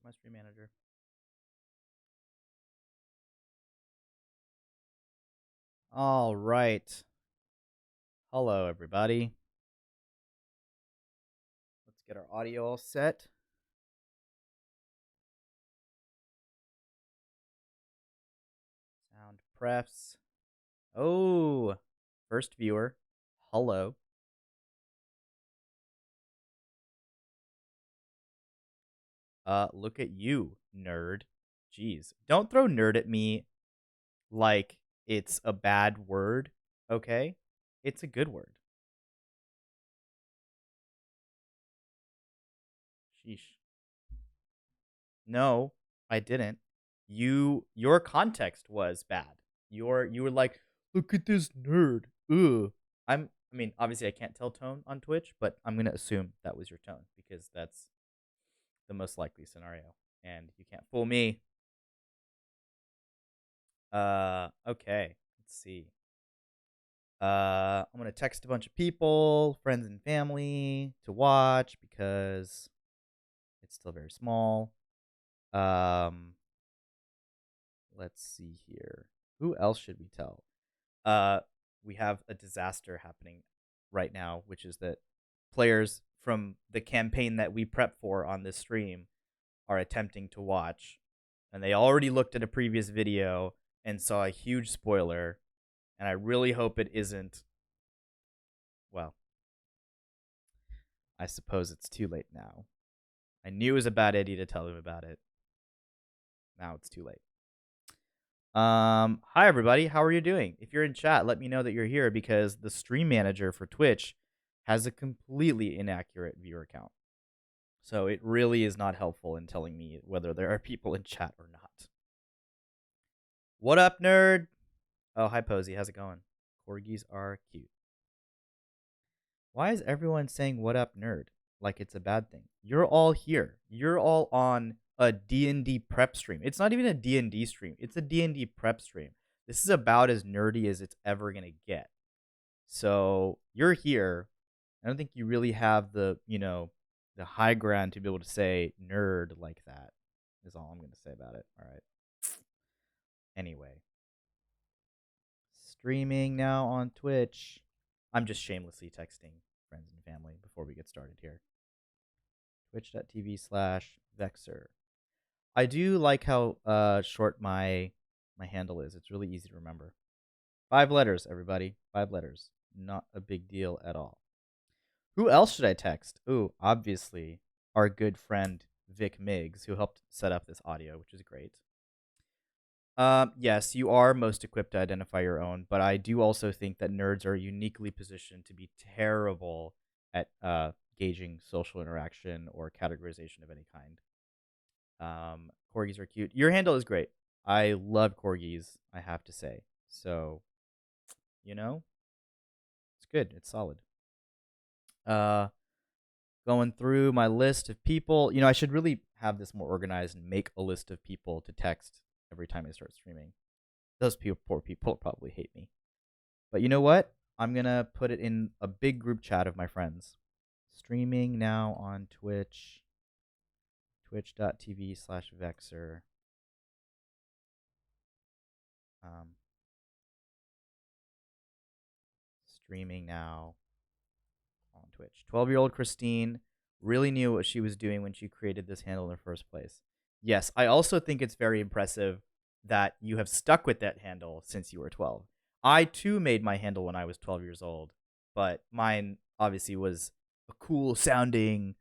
my stream manager? All right. Hello, everybody. Let's get our audio all set. Sound prefs. Oh, first viewer. Hello. Look at you, nerd. Jeez. Don't throw nerd at me like it's a bad word, okay? It's a good word. Sheesh. No, I didn't. Your context was bad. You were like, look at this nerd. Ugh. I mean, obviously I can't tell tone on Twitch, but I'm gonna assume that was your tone because that's the most likely scenario. And you can't fool me. Okay. Let's see. I'm gonna text a bunch of people, friends and family, to watch because it's still very small. Um, let's see here. Who else should we tell? We have a disaster happening right now, which is that players from the campaign that we prep for on this stream are attempting to watch, and they already looked at a previous video and saw a huge spoiler, and I really hope it isn't. Well, I suppose it's too late now. I knew it was a bad idea to tell them about it. Now it's too late. Hi everybody, how are you doing? If you're in chat, let me know that you're here because the stream manager for Twitch has a completely inaccurate viewer count. So it really is not helpful in telling me whether there are people in chat or not. What up, nerd? Oh, hi Posey, how's it going? Corgis are cute. Why is everyone saying what up, nerd? Like it's a bad thing. You're all here. You're all on a D&D prep stream. It's not even a D&D stream. It's a D&D prep stream. This is about as nerdy as it's ever going to get. So you're here. I don't think you really have the, the high ground to be able to say nerd like that is all I'm going to say about it. All right. Anyway. Streaming now on Twitch. I'm just shamelessly texting friends and family before we get started here. Twitch.tv/Vexer. I do like how short my handle is. It's really easy to remember. 5 letters, everybody. 5 letters. Not a big deal at all. Who else should I text? Ooh, obviously, our good friend Vic Miggs, who helped set up this audio, which is great. Yes, you are most equipped to identify your own, but I do also think that nerds are uniquely positioned to be terrible at gauging social interaction or categorization of any kind. Corgis are cute. Your handle is great. I love corgis, I have to say. So, it's good. It's solid. Going through my list of people. I should really have this more organized and make a list of people to text every time I start streaming. Those poor people probably hate me. But you know what? I'm going to put it in a big group chat of my friends. Streaming now on Twitch. Twitch.tv/Vexer. Streaming now on Twitch. 12-year-old Christine really knew what she was doing when she created this handle in the first place. Yes, I also think it's very impressive that you have stuck with that handle since you were 12. I too made my handle when I was 12 years old, but mine obviously was a cool sounding,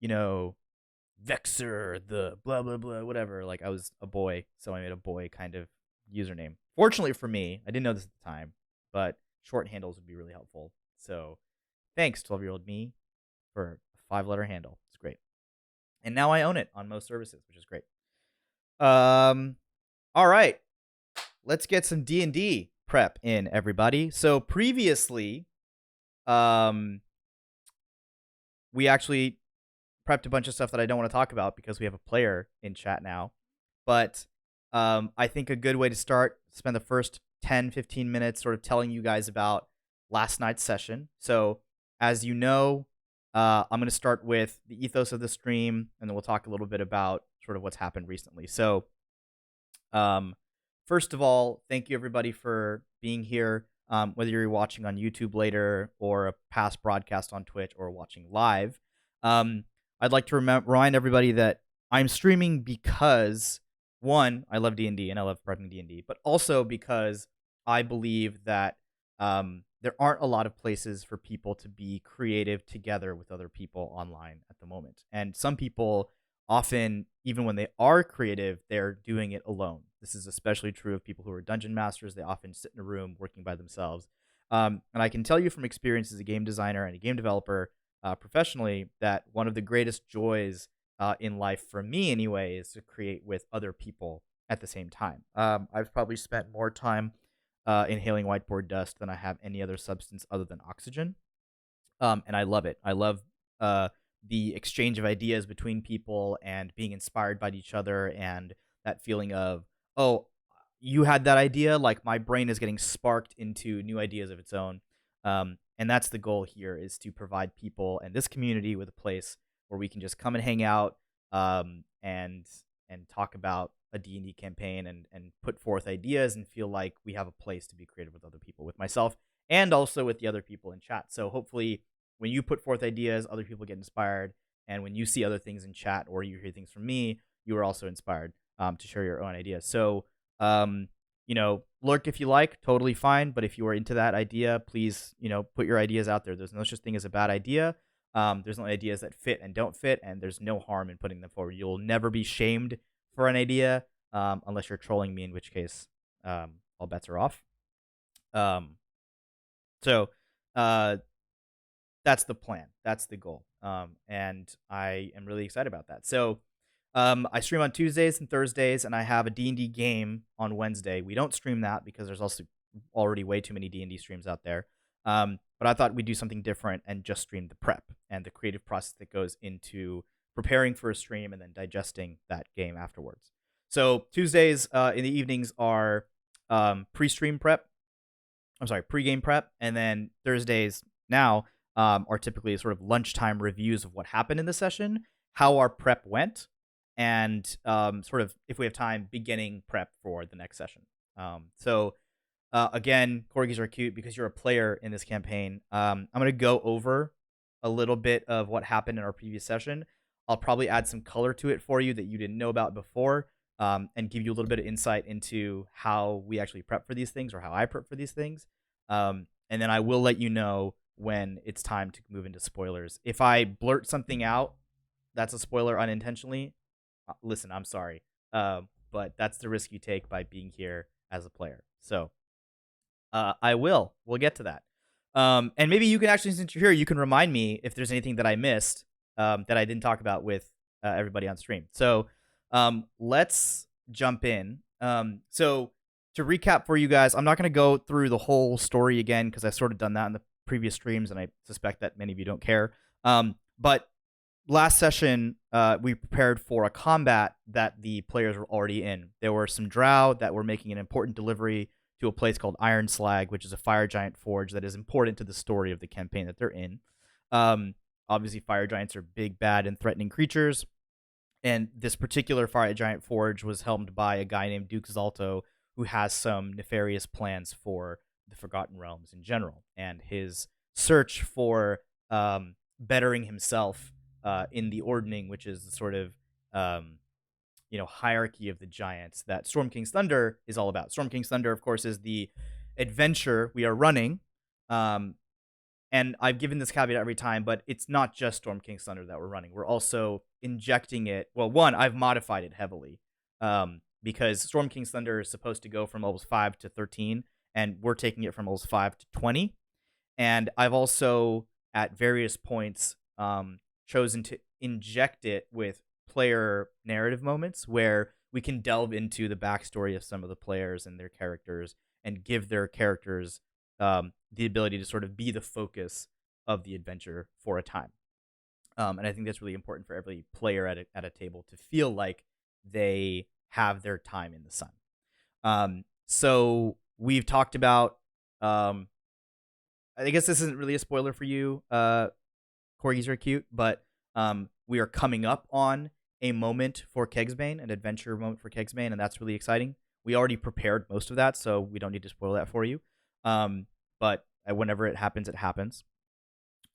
Vexer, the blah blah blah, whatever. Like I was a boy, so I made a boy kind of username. Fortunately for me, I didn't know this at the time, but short handles would be really helpful. So thanks, 12-year-old me, for a 5-letter handle. It's great. And now I own it on most services, which is great. All right. Let's get some D&D prep in, everybody. So previously, we actually prepped a bunch of stuff that I don't want to talk about because we have a player in chat now. But I think a good way to start, spend the first 10, 15 minutes sort of telling you guys about last night's session. So as you know, I'm going to start with the ethos of the stream, and then we'll talk a little bit about sort of what's happened recently. So, um, first of all, thank you everybody for being here. Whether you're watching on YouTube later or a past broadcast on Twitch or watching live, um, I'd like to remind everybody that I'm streaming because one, I love D&D and I love prepping D&D, but also because I believe that there aren't a lot of places for people to be creative together with other people online at the moment. And some people often, even when they are creative, they're doing it alone. This is especially true of people who are dungeon masters. They often sit in a room working by themselves. And I can tell you from experience as a game designer and a game developer professionally that one of the greatest joys in life, for me anyway, is to create with other people at the same time. I've probably spent more time inhaling whiteboard dust than I have any other substance other than oxygen. And I love it. I love the exchange of ideas between people and being inspired by each other, and that feeling of, oh, you had that idea, like my brain is getting sparked into new ideas of its own. And that's the goal here, is to provide people and this community with a place where we can just come and hang out, and talk about a D&D campaign and put forth ideas and feel like we have a place to be creative with other people, with myself and also with the other people in chat. So hopefully when you put forth ideas, other people get inspired, and when you see other things in chat or you hear things from me, you are also inspired to share your own ideas. So lurk if you like, totally fine. But if you are into that idea, please, put your ideas out there. There's no such thing as a bad idea. There's no ideas that fit and don't fit, and there's no harm in putting them forward. You'll never be shamed for an idea, unless you're trolling me, in which case all bets are off. So that's the plan. That's the goal. And I am really excited about that. So I stream on Tuesdays and Thursdays, and I have a D&D game on Wednesday. We don't stream that because there's also already way too many D&D streams out there. But I thought we'd do something different and just stream the prep and the creative process that goes into preparing for a stream and then digesting that game afterwards. So Tuesdays in the evenings are pre-stream prep. I'm sorry, pre-game prep. And then Thursdays now are typically sort of lunchtime reviews of what happened in the session, how our prep went, and sort of, if we have time, beginning prep for the next session. Again, corgis are cute because you're a player in this campaign. I'm going to go over a little bit of what happened in our previous session. I'll probably add some color to it for you that you didn't know about before, and give you a little bit of insight into how we actually prep for these things, or how I prep for these things. And then I will let you know when it's time to move into spoilers. If I blurt something out that's a spoiler unintentionally, listen, I'm sorry. But that's the risk you take by being here as a player. So we'll get to that. And maybe you can actually, since you're here, you can remind me if there's anything that I missed that I didn't talk about with everybody on stream. So let's jump in. So to recap for you guys, I'm not going to go through the whole story again because I've sort of done that in the previous streams, and I suspect that many of you don't care. But last session, we prepared for a combat that the players were already in. There were some drow that were making an important delivery to a place called Iron Slag, which is a fire giant forge that is important to the story of the campaign that they're in. Obviously, fire giants are big, bad, and threatening creatures. And this particular fire giant forge was helmed by a guy named Duke Zalto, who has some nefarious plans for the Forgotten Realms in general. And his search for bettering himself in the Ordning, which is the sort of hierarchy of the giants that Storm King's Thunder is all about. Storm King's Thunder, of course, is the adventure we are running. And I've given this caveat every time, but it's not just Storm King's Thunder that we're running. We're also injecting it. Well, one, I've modified it heavily because Storm King's Thunder is supposed to go from levels 5 to 13, and we're taking it from levels 5 to 20. And I've also, at various points, chosen to inject it with player narrative moments where we can delve into the backstory of some of the players and their characters and give their characters the ability to sort of be the focus of the adventure for a time. And I think that's really important for every player at a table to feel like they have their time in the sun. So we've talked about, I guess this isn't really a spoiler for you, Corgis are cute, but we are coming up on a moment for Kegsbane, an adventure moment for Kegsbane, and that's really exciting. We already prepared most of that, so we don't need to spoil that for you. But whenever it happens, it happens.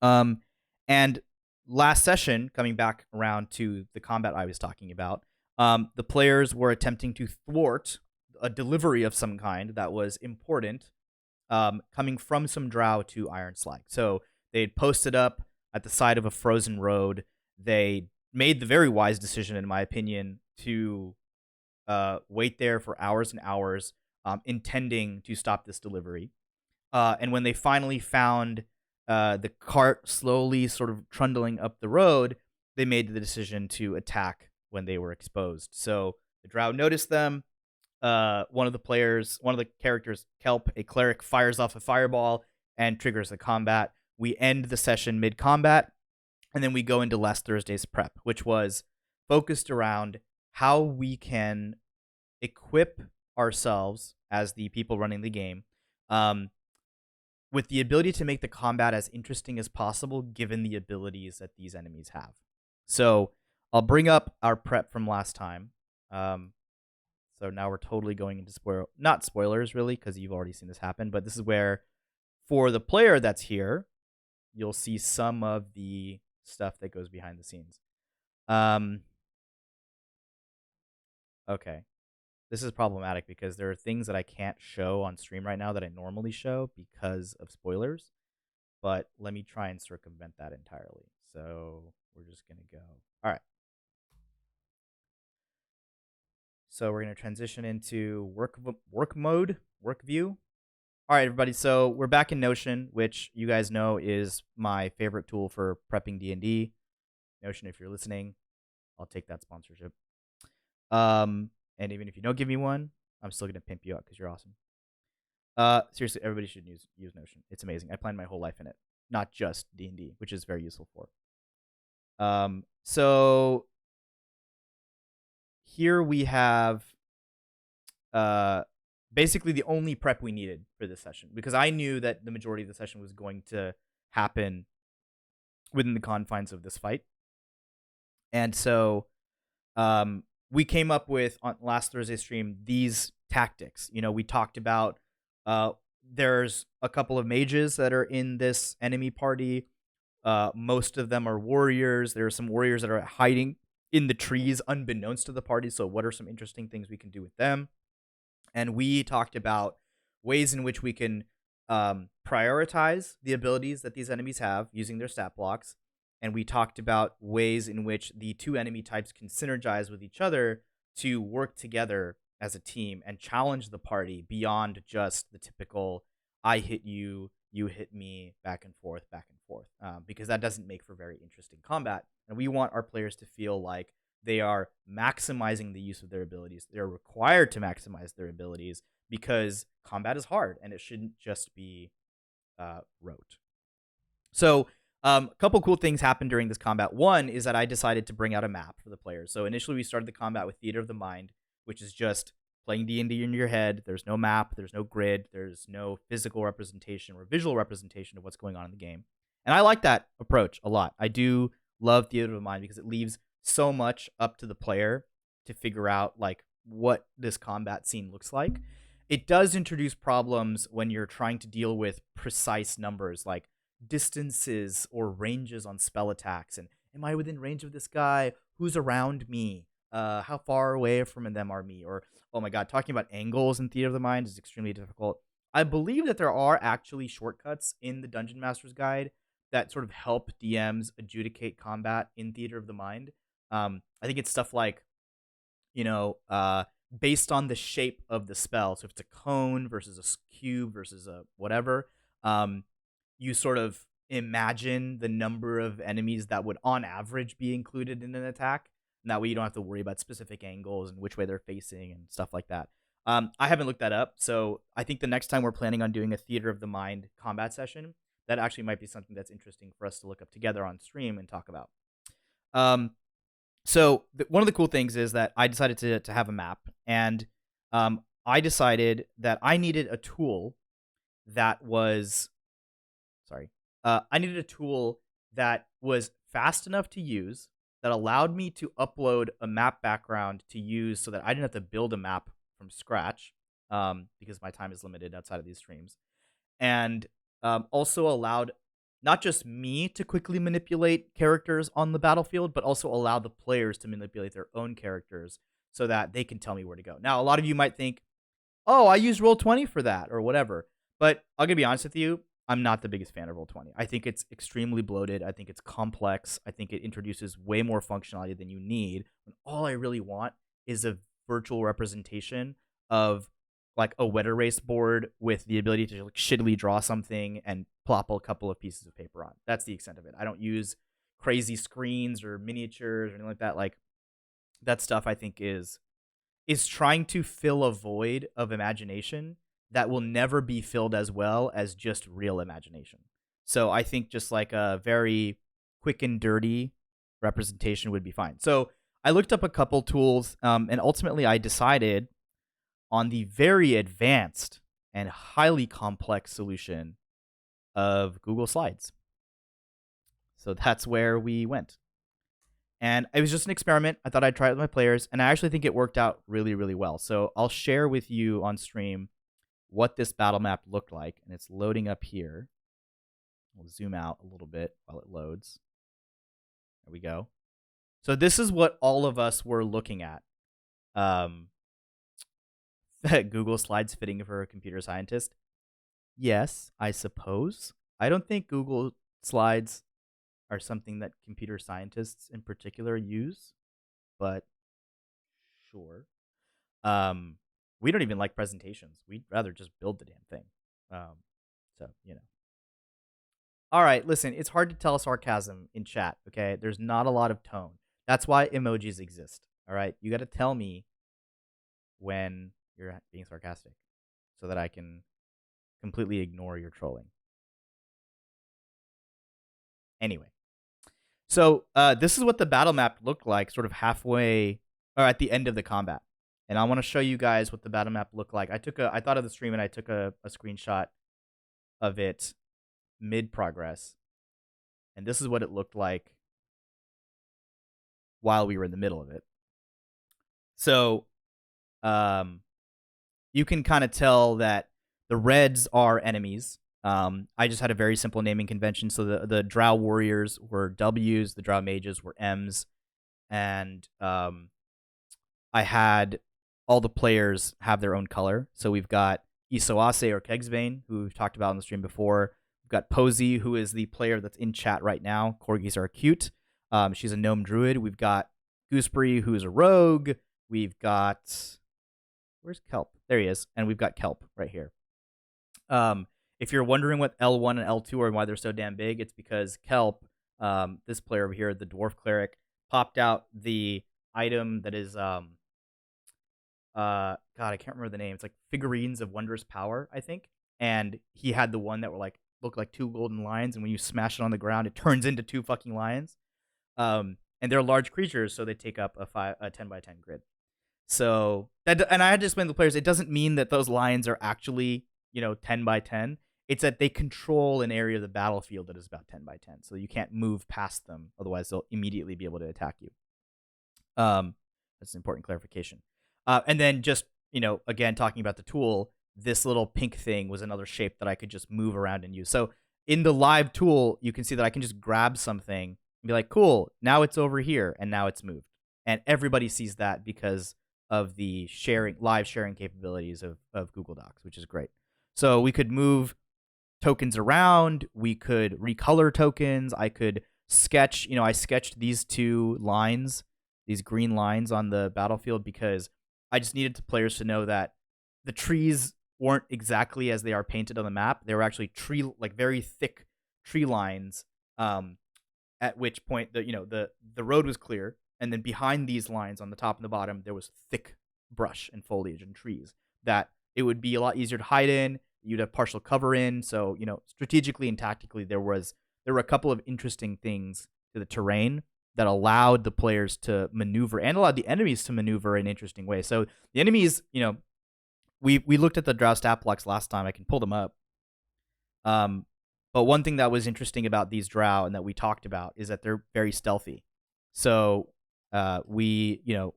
And last session, coming back around to the combat I was talking about, the players were attempting to thwart a delivery of some kind that was important, coming from some drow to Iron Slag. So they had posted up at the side of a frozen road. They made the very wise decision, in my opinion, to wait there for hours and hours, intending to stop this delivery. And when they finally found the cart slowly sort of trundling up the road, they made the decision to attack when they were exposed. So the drow noticed them. One of the characters, Kelp, a cleric, fires off a fireball and triggers the combat. We end the session mid-combat, and then we go into last Thursday's prep, which was focused around how we can equip ourselves as the people running the game with the ability to make the combat as interesting as possible given the abilities that these enemies have. So I'll bring up our prep from last time. So now we're totally going into not spoilers really, because you've already seen this happen, but this is where, for the player that's here, you'll see some of the stuff that goes behind the scenes. Okay. This is problematic because there are things that I can't show on stream right now that I normally show because of spoilers. But let me try and circumvent that entirely. So we're just going to go. All right. So we're going to transition into work mode, work view. All right, everybody. So we're back in Notion, which you guys know is my favorite tool for prepping D&D. Notion, if you're listening, I'll take that sponsorship. And even if you don't give me one, I'm still gonna pimp you out because you're awesome. Seriously, everybody should use Notion. It's amazing. I planned my whole life in it, not just D&D, which is very useful for. So here we have basically the only prep we needed for this session, because I knew that the majority of the session was going to happen within the confines of this fight. And so we came up with, on last Thursday's stream, these tactics. You know, we talked about there's a couple of mages that are in this enemy party. Most of them are warriors. There are some warriors that are hiding in the trees unbeknownst to the party. So what are some interesting things we can do with them? And we talked about ways in which we can prioritize the abilities that these enemies have using their stat blocks. And we talked about ways in which the two enemy types can synergize with each other to work together as a team and challenge the party beyond just the typical I hit you, you hit me, back and forth, because that doesn't make for very interesting combat. And we want our players to feel like they are maximizing the use of their abilities. They're required to maximize their abilities because combat is hard and it shouldn't just be rote. So a couple cool things happened during this combat. One is that I decided to bring out a map for the players. So initially we started the combat with Theater of the Mind, which is just playing D&D in your head. There's no map, there's no grid, there's no physical representation or visual representation of what's going on in the game. And I like that approach a lot. I do love Theater of the Mind because it leaves so much up to the player to figure out like what this combat scene looks like. It does introduce problems when you're trying to deal with precise numbers like distances or ranges on spell attacks, and am I within range of this guy? Who's around me? How far away from them are me? Or, oh my god, talking about angles in Theater of the Mind is extremely difficult. I believe that there are actually shortcuts in the Dungeon Master's Guide that sort of help DMs adjudicate combat in Theater of the Mind. I think it's stuff like, based on the shape of the spell. So if it's a cone versus a cube versus a whatever, you sort of imagine the number of enemies that would on average be included in an attack. And that way you don't have to worry about specific angles and which way they're facing and stuff like that. I haven't looked that up. So I think the next time we're planning on doing a Theater of the Mind combat session, that actually might be something that's interesting for us to look up together on stream and talk about. So one of the cool things is that I decided to have a map, and I decided that I needed a tool that was, I needed a tool that was fast enough to use, that allowed me to upload a map background to use so that I didn't have to build a map from scratch, because my time is limited outside of these streams, and also allowed not just me to quickly manipulate characters on the battlefield, but also allow the players to manipulate their own characters so that they can tell me where to go. Now, a lot of you might think, oh, I used Roll20 for that or whatever. But I'm going to be honest with you, I'm not the biggest fan of Roll20. I think it's extremely bloated. I think it's complex. I think it introduces way more functionality than you need when all I really want is a virtual representation of like a wet erase board with the ability to like shittily draw something and plop a couple of pieces of paper on. That's the extent of it. I don't use crazy screens or miniatures or anything like that. Like that stuff I think is trying to fill a void of imagination that will never be filled as well as just real imagination. So I think just like a very quick and dirty representation would be fine. So I looked up a couple tools, and ultimately I decided on the very advanced and highly complex solution of Google Slides. So that's where we went. And it was just an experiment. I thought I'd try it with my players, and I actually think it worked out really, really well. So I'll share with you on stream what this battle map looked like, and it's loading up here. We'll zoom out a little bit while it loads. There we go. So this is what all of us were looking at. Google Slides fitting for a computer scientist? Yes, I suppose. I don't think Google Slides are something that computer scientists in particular use, but sure. We don't even like presentations. We'd rather just build the damn thing. So, you know. All right, listen, it's hard to tell sarcasm in chat, okay? There's not a lot of tone. That's why emojis exist, all right? You got to tell me when you're being sarcastic so that I can completely ignore your trolling. Anyway, so this is what the battle map looked like sort of halfway or at the end of the combat. And I want to show you guys what the battle map looked like. I thought of the stream and I took a screenshot of it mid-progress. And this is what it looked like while we were in the middle of it. So you can kind of tell that the reds are enemies. I just had a very simple naming convention. So the Drow warriors were W's, the Drow mages were M's, and I had all the players have their own color. So we've got Isoase or Kegsbane, who we've talked about on the stream before. We've got Posey, who is the player that's in chat right now. Corgis are cute. She's a gnome druid. We've got Gooseberry, who is a rogue. We've got... Where's Kelp? There he is. And we've got Kelp right here. If you're wondering what L1 and L2 are and why they're so damn big, it's because Kelp, this player over here, the Dwarf Cleric, popped out the item that is... God, I can't remember the name. It's like Figurines of Wondrous Power, I think. And he had the one that were like look like two golden lions, and when you smash it on the ground, it turns into two fucking lions. And they're large creatures, so they take up a 10 by 10 grid. So that, and I had to explain to the players, it doesn't mean that those lions are actually 10 by 10. It's that they control an area of the battlefield that is about 10 by 10, so you can't move past them, otherwise they'll immediately be able to attack you. That's an important clarification. And then just, again, talking about the tool, this little pink thing was another shape that I could just move around and use. So in the live tool, you can see that I can just grab something and be like, cool, now it's over here, and now it's moved. And everybody sees that because of the live sharing capabilities of Google Docs, which is great. So we could move tokens around. We could recolor tokens. I could sketch, I sketched these two lines, these green lines on the battlefield because I just needed the players to know that the trees weren't exactly as they are painted on the map. They were actually very thick tree lines. At which point the road was clear, and then behind these lines on the top and the bottom there was thick brush and foliage and trees that it would be a lot easier to hide in. You'd have partial cover in. So strategically and tactically there were a couple of interesting things to the terrain that allowed the players to maneuver and allowed the enemies to maneuver in interesting ways. So the enemies, we looked at the Drow stat blocks last time. I can pull them up. But one thing that was interesting about these drow and that we talked about is that they're very stealthy. So we, you know,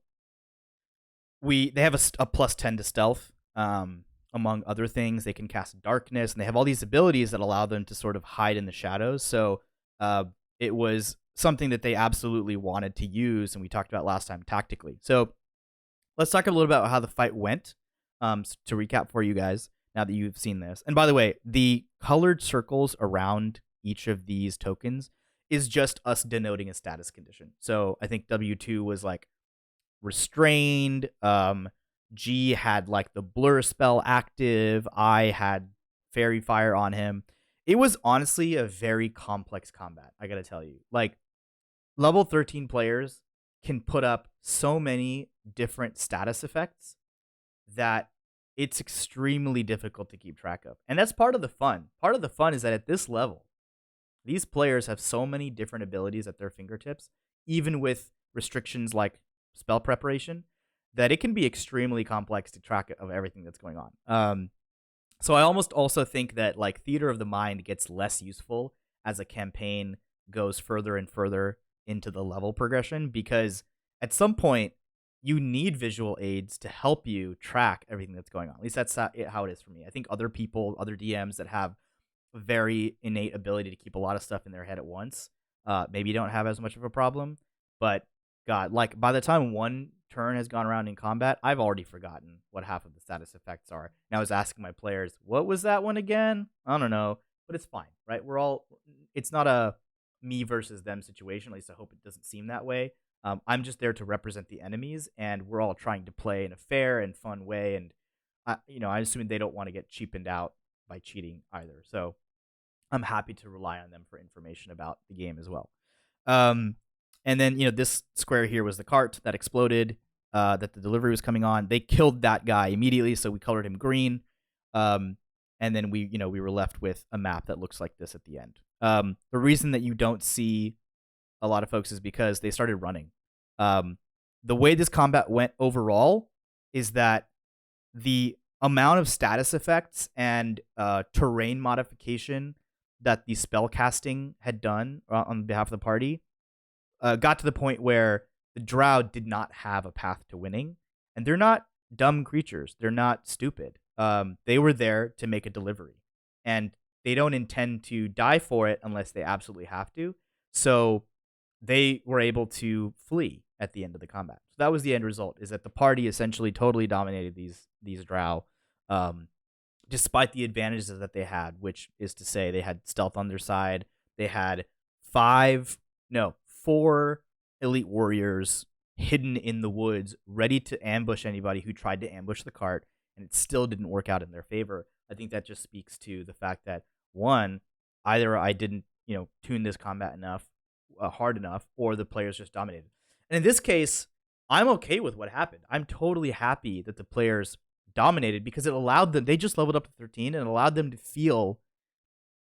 they have a plus 10 to stealth. Among other things, they can cast darkness, and they have all these abilities that allow them to sort of hide in the shadows. So it was something that they absolutely wanted to use, and we talked about last time tactically. So let's talk a little about how the fight went. To recap for you guys, now that you've seen this. And by the way, the colored circles around each of these tokens is just us denoting a status condition. So I think W2 was like restrained. G had like the blur spell active. I had fairy fire on him. It was honestly a very complex combat, I gotta tell you. Like, level 13 players can put up so many different status effects that it's extremely difficult to keep track of. And that's part of the fun. Part of the fun is that at this level, these players have so many different abilities at their fingertips, even with restrictions like spell preparation, that it can be extremely complex to track of everything that's going on. So I almost also think that like Theater of the Mind gets less useful as a campaign goes further and further into the level progression, because at some point you need visual aids to help you track everything that's going on. At least that's how it is for me. I think other people, other DMs that have a very innate ability to keep a lot of stuff in their head at once, maybe don't have as much of a problem. But God, like by the time one turn has gone around in combat, I've already forgotten what half of the status effects are. And I was asking my players, what was that one again? I don't know, but it's fine, right? It's not a me versus them situation. At least I hope it doesn't seem that way. I'm just there to represent the enemies, and we're all trying to play in a fair and fun way. And I'm assuming they don't want to get cheapened out by cheating either. So I'm happy to rely on them for information about the game as well. And then this square here was the cart that exploded, that the delivery was coming on. They killed that guy immediately, so we colored him green. And then we were left with a map that looks like this at the end. The reason that you don't see a lot of folks is because they started running. The way this combat went overall is that the amount of status effects and terrain modification that the spell casting had done on behalf of the party got to the point where the drow did not have a path to winning. And they're not dumb creatures. They're not stupid. They were there to make a delivery. And they don't intend to die for it unless they absolutely have to. So they were able to flee at the end of the combat. So that was the end result, is that the party essentially totally dominated these drow, despite the advantages that they had, which is to say they had stealth on their side. They had 4 elite warriors hidden in the woods, ready to ambush anybody who tried to ambush the cart, and it still didn't work out in their favor. I think that just speaks to the fact that, one, either I didn't, tune this combat hard enough, or the players just dominated. And in this case, I'm okay with what happened. I'm totally happy that the players dominated, because it allowed them, they just leveled up to 13, and it allowed them to feel,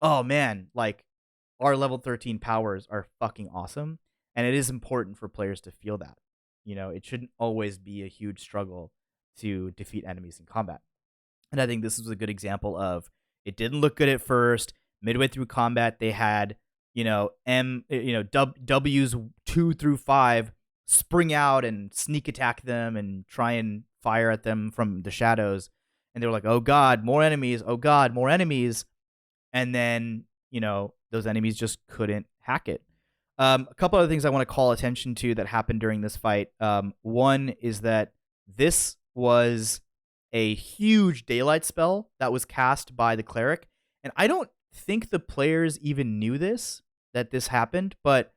oh man, like our level 13 powers are fucking awesome. And it is important for players to feel that. It shouldn't always be a huge struggle to defeat enemies in combat. And I think this is a good example of, it didn't look good at first. Midway through combat, they had, W's 2 through 5 spring out and sneak attack them and try and fire at them from the shadows. And they were like, oh God, more enemies. Oh God, more enemies. And then, those enemies just couldn't hack it. A couple other things I want to call attention to that happened during this fight. One is that this was a huge daylight spell that was cast by the cleric. And I don't think the players even knew that this happened, but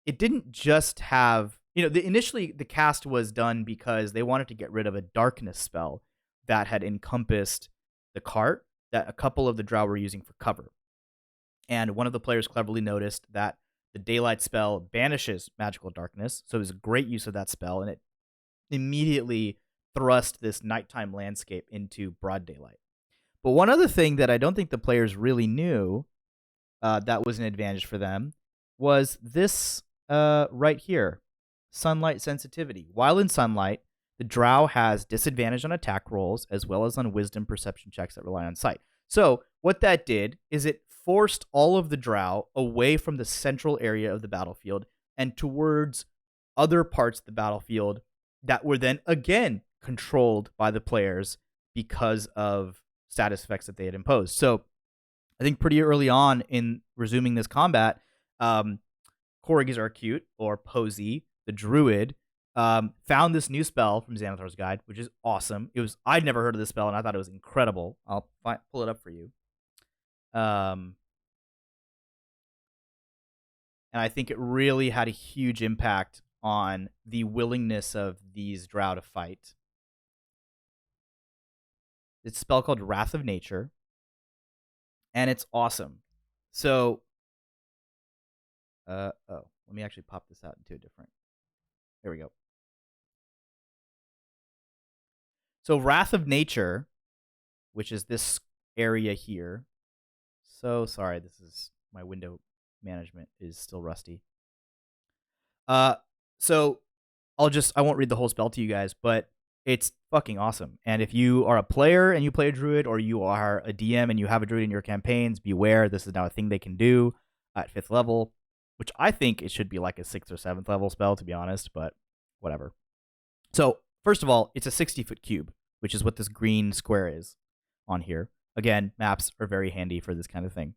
it didn't just have, initially the cast was done because they wanted to get rid of a darkness spell that had encompassed the cart that a couple of the drow were using for cover. And one of the players cleverly noticed that the daylight spell banishes magical darkness, so it was a great use of that spell, and it immediately thrust this nighttime landscape into broad daylight. But one other thing that I don't think the players really knew that was an advantage for them was this right here, sunlight sensitivity. While in sunlight, the drow has disadvantage on attack rolls as well as on wisdom perception checks that rely on sight. So what that did is it forced all of the drow away from the central area of the battlefield and towards other parts of the battlefield that were then again controlled by the players because of status effects that they had imposed. So I think pretty early on in resuming this combat, Corgizarcute, or Posey, the druid, found this new spell from Xanathar's Guide, which is awesome. I'd never heard of this spell, and I thought it was incredible. I'll pull it up for you. And I think it really had a huge impact on the willingness of these drow to fight. It's a spell called Wrath of Nature, and it's awesome. So, let me actually pop this out into a different. There we go. So, Wrath of Nature, which is this area here. So sorry, my window management is still rusty. So I won't read the whole spell to you guys, but it's fucking awesome. And if you are a player and you play a druid, or you are a DM and you have a druid in your campaigns, beware. This is now a thing they can do at 5th level, which I think it should be like a 6th or 7th level spell, to be honest, but whatever. So first of all, it's a 60-foot cube, which is what this green square is on here. Again, maps are very handy for this kind of thing.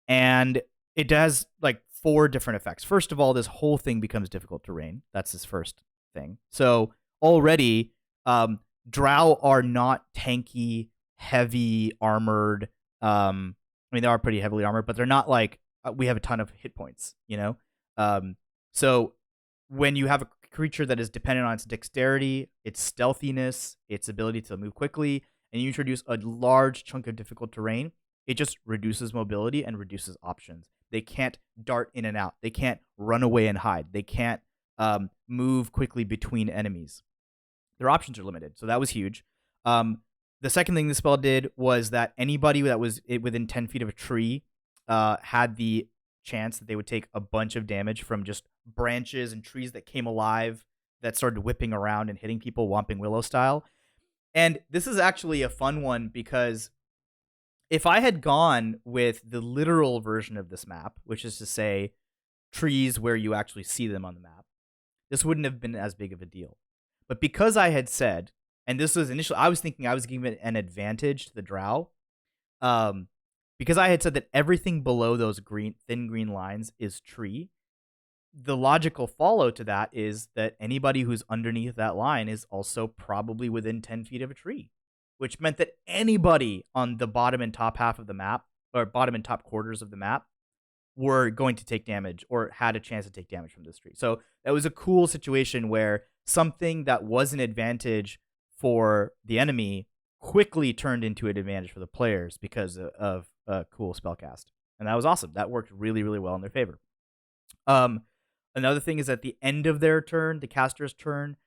And it does like 4 different effects. First of all, this whole thing becomes difficult terrain. That's his first thing. So already, drow are not tanky, heavy, armored. I mean, they are pretty heavily armored, but they're not like we have a ton of hit points, you know? So when you have a creature that is dependent on its dexterity, its stealthiness, its ability to move quickly, and you introduce a large chunk of difficult terrain, it just reduces mobility and reduces options. They can't dart in and out. They can't run away and hide. They can't move quickly between enemies. Their options are limited, so that was huge. The second thing the spell did was that anybody that was within 10 feet of a tree had the chance that they would take a bunch of damage from just branches and trees that came alive that started whipping around and hitting people Whomping Willow style. And this is actually a fun one because if I had gone with the literal version of this map, which is to say trees where you actually see them on the map, this wouldn't have been as big of a deal. But because I had said, and this was initially, I was thinking I was giving it an advantage to the drow, because I had said that everything below those thin green lines is tree, the logical follow to that is that anybody who's underneath that line is also probably within 10 feet of a tree, which meant that anybody on the bottom and top half of the map, or bottom and top quarters of the map, were going to take damage or had a chance to take damage from this tree. So that was a cool situation where something that was an advantage for the enemy quickly turned into an advantage for the players because of a cool spellcast. And that was awesome. That worked really, really well in their favor. Another thing is at the end of their turn, the caster's turn,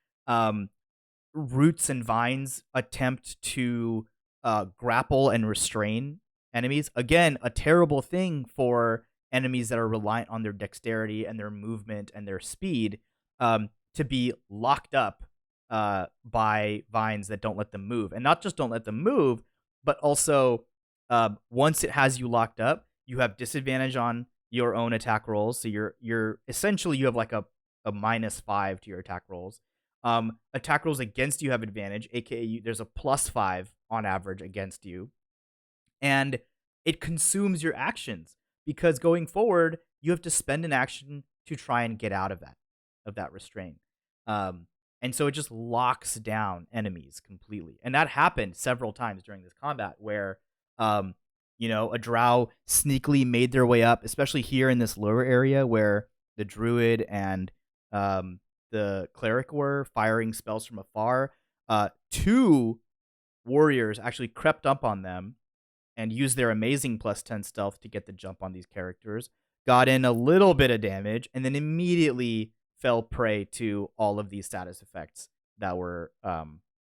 roots and vines attempt to grapple and restrain enemies. Again, a terrible thing for enemies that are reliant on their dexterity and their movement and their speed to be locked up by vines that don't let them move. And not just don't let them move, but also once it has you locked up, you have disadvantage on your own attack rolls. So you're essentially, you have like a -5 to your attack rolls. Attack rolls against you have advantage, aka there's a +5 on average against you. And it consumes your actions because going forward, you have to spend an action to try and get out of that restraint. And so it just locks down enemies completely. And that happened several times during this combat where a drow sneakily made their way up, especially here in this lower area where the druid and the cleric were firing spells from afar. 2 warriors actually crept up on them and used their amazing +10 stealth to get the jump on these characters, got in a little bit of damage, and then immediately fell prey to all of these status effects that were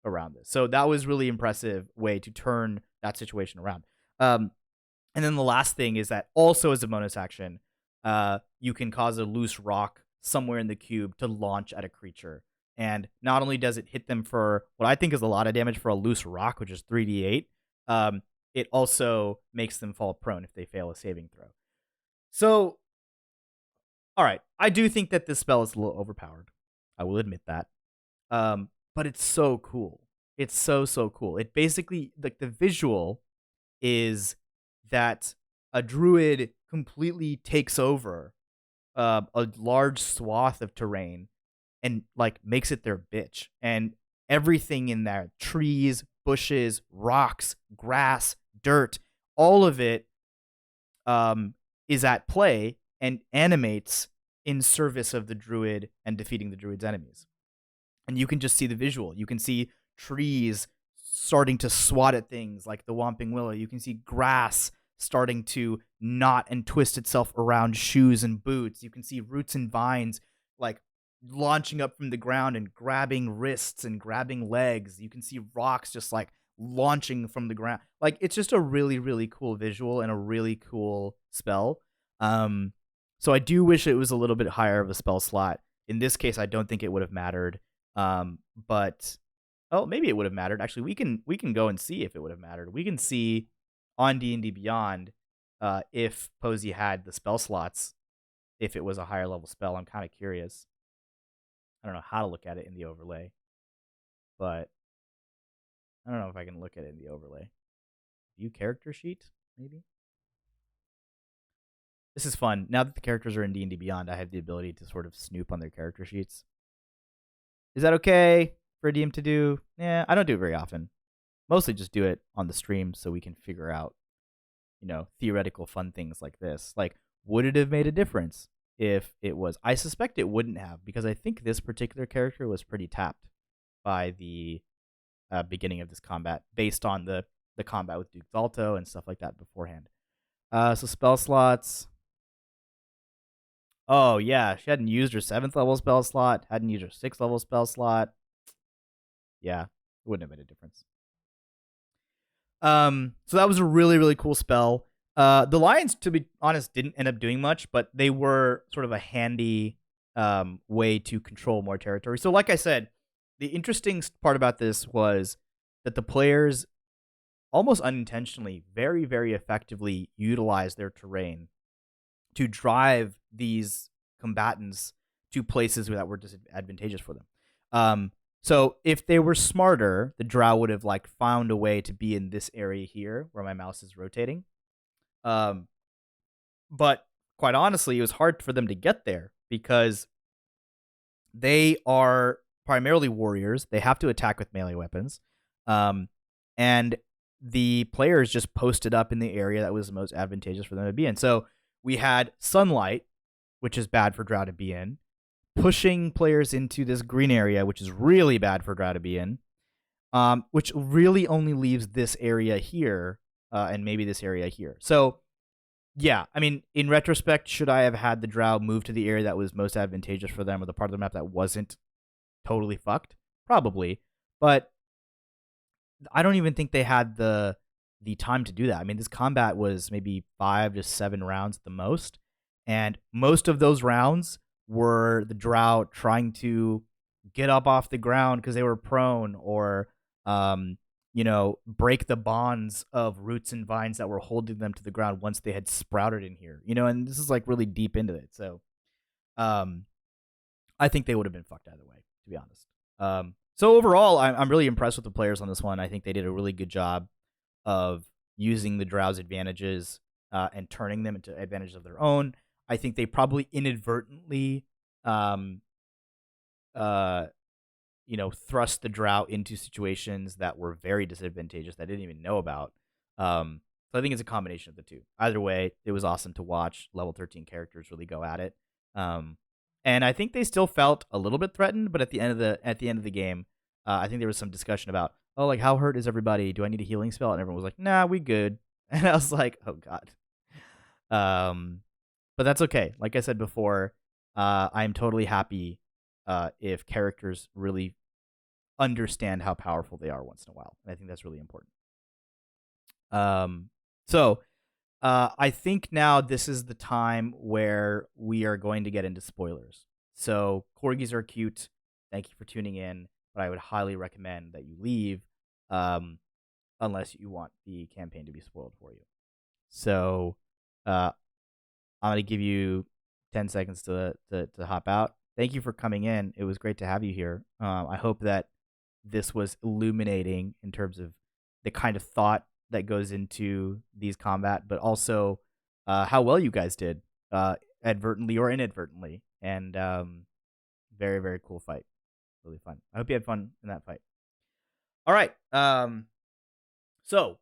around this. So that was really impressive way to turn that situation around. And then the last thing is that also as a bonus action, you can cause a loose rock somewhere in the cube to launch at a creature. And not only does it hit them for what I think is a lot of damage for a loose rock, which is 3d8, it also makes them fall prone if they fail a saving throw. So, all right, I do think that this spell is a little overpowered. I will admit that. But it's so cool. It's so cool. It basically, like, the visual is that a druid completely takes over a large swath of terrain and like makes it their bitch. And everything in there, trees, bushes, rocks, grass, dirt, all of it is at play and animates in service of the druid and defeating the druid's enemies. And you can just see the visual. You can see trees starting to swat at things like the Whomping Willow. You can see grass starting to knot and twist itself around shoes and boots. You can see roots and vines like launching up from the ground and grabbing wrists and grabbing legs. You can see rocks just like launching from the ground. Like, it's just a really, really cool visual and a really cool spell. So I do wish it was a little bit higher of a spell slot. In this case, I don't think it would have mattered. But oh, maybe it would have mattered. Actually, we can go and see if it would have mattered. We can see on D&D Beyond if Posey had the spell slots, if it was a higher level spell. I'm kind of curious. I don't know how to look at it in the overlay, but I don't know if I can look at it in the overlay. View character sheet, maybe. This is fun. Now that the characters are in D&D Beyond, I have the ability to sort of snoop on their character sheets. Is that okay for a DM to do? Yeah, I don't do it very often. Mostly just do it on the stream so we can figure out, theoretical fun things like this. Like, would it have made a difference if it was? I suspect it wouldn't have, because I think this particular character was pretty tapped by the beginning of this combat based on the combat with Duke Zalto and stuff like that beforehand. So spell slots. Oh, yeah, she hadn't used her 7th level spell slot, hadn't used her 6th level spell slot. Yeah, it wouldn't have made a difference. So that was a really, really cool spell. The Lions, to be honest, didn't end up doing much, but they were sort of a handy way to control more territory. So like I said, the interesting part about this was that the players almost unintentionally, very, very effectively utilized their terrain to drive these combatants to places that were disadvantageous for them. So if they were smarter, the drow would have like found a way to be in this area here where my mouse is rotating. But quite honestly, it was hard for them to get there because they are primarily warriors. They have to attack with melee weapons. And the players just posted up in the area that was the most advantageous for them to be in. So we had sunlight, which is bad for drow to be in, pushing players into this green area, which is really bad for drow to be in, which really only leaves this area here and maybe this area here. So, yeah, I mean, in retrospect, should I have had the drow move to the area that was most advantageous for them or the part of the map that wasn't totally fucked? Probably. But I don't even think they had the time to do that. I mean, this combat was maybe 5 to 7 rounds at the most, and most of those rounds were the drow trying to get up off the ground because they were prone, or break the bonds of roots and vines that were holding them to the ground once they had sprouted in here. And this is like really deep into it. So I think they would have been fucked either way, to be honest. So overall, I'm really impressed with the players on this one. I think they did a really good job of using the drow's advantages and turning them into advantages of their own. I think they probably inadvertently, thrust the drow into situations that were very disadvantageous that I didn't even know about. So I think it's a combination of the two. Either way, it was awesome to watch level 13 characters really go at it. And I think they still felt a little bit threatened, but at the end of the game, I think there was some discussion about, oh, like, how hurt is everybody? Do I need a healing spell? And everyone was like, nah, we good. And I was like, oh god. But that's okay. Like I said before, I'm totally happy if characters really understand how powerful they are once in a while, and I think that's really important. So I think now this is the time where we are going to get into spoilers. So corgis are cute. Thank you for tuning in, but I would highly recommend that you leave. unless you want the campaign to be spoiled for you. So uh, I'm gonna give you 10 seconds to hop out. Thank you for coming in. It was great to have you here. I hope that this was illuminating in terms of the kind of thought that goes into these combat, but also how well you guys did, advertently or inadvertently. And very, very cool fight. Really fun. I hope you had fun in that fight. All right. So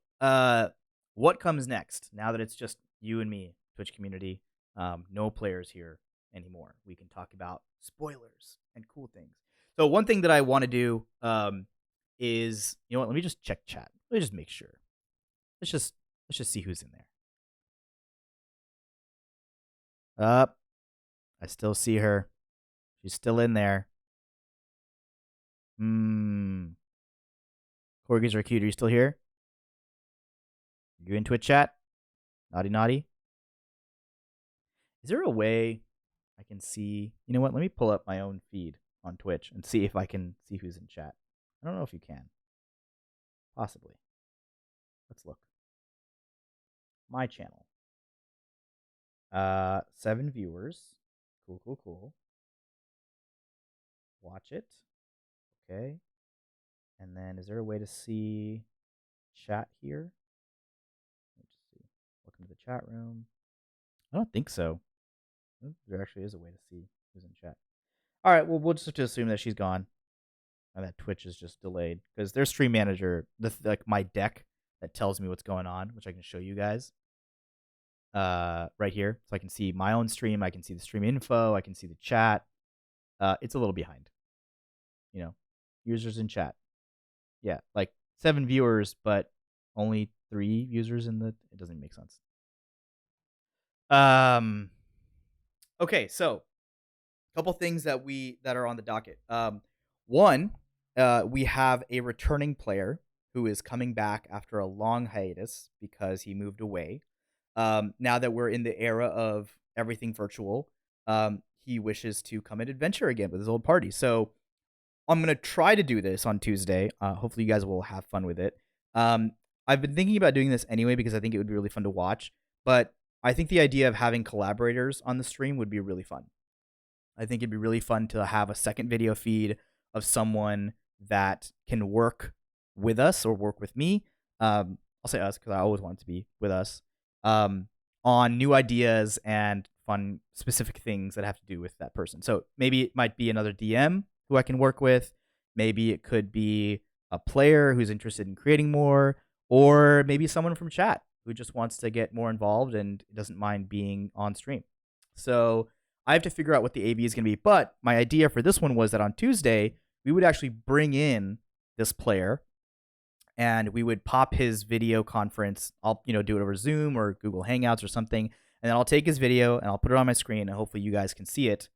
what comes next? Now that it's just you and me, Twitch community, no players here anymore. We can talk about spoilers and cool things. So one thing that I want to do is, you know what? Let me just check chat. Let me just make sure. Let's just see who's in there. I still see her. She's still in there. Corgis are cute. Are you still here? You in Twitch chat? Naughty naughty. Is there a way I can see? You know what? Let me pull up my own feed on Twitch and see if I can see who's in chat. I don't know if you can. Possibly. Let's look. My channel. 7 viewers. Cool. Watch it. Okay. And then is there a way to see chat here? Let's see. Welcome to the chat room. I don't think so. There actually is a way to see who's in chat. All right, well, we'll just have to assume that she's gone and that Twitch is just delayed because their stream manager, like my deck that tells me what's going on, which I can show you guys right here. So I can see my own stream. I can see the stream info. I can see the chat. It's a little behind. You know, users in chat. Yeah, like 7 viewers, but only 3 users in the. It doesn't make sense. Okay, so a couple things that are on the docket. One, we have a returning player who is coming back after a long hiatus because he moved away. Now that we're in the era of everything virtual, he wishes to come and adventure again with his old party. So I'm going to try to do this on Tuesday. Hopefully you guys will have fun with it. I've been thinking about doing this anyway because I think it would be really fun to watch. But I think the idea of having collaborators on the stream would be really fun. I think it'd be really fun to have a second video feed of someone that can work with us or work with me. I'll say us because I always want it to be with us. On new ideas and fun specific things that have to do with that person. So maybe it might be another DM who I can work with. Maybe it could be a player who's interested in creating more, or maybe someone from chat who just wants to get more involved and doesn't mind being on stream. So I have to figure out what the AV is going to be. But my idea for this one was that on Tuesday, we would actually bring in this player and we would pop his video conference. I'll do it over Zoom or Google Hangouts or something. And then I'll take his video and I'll put it on my screen and hopefully you guys can see it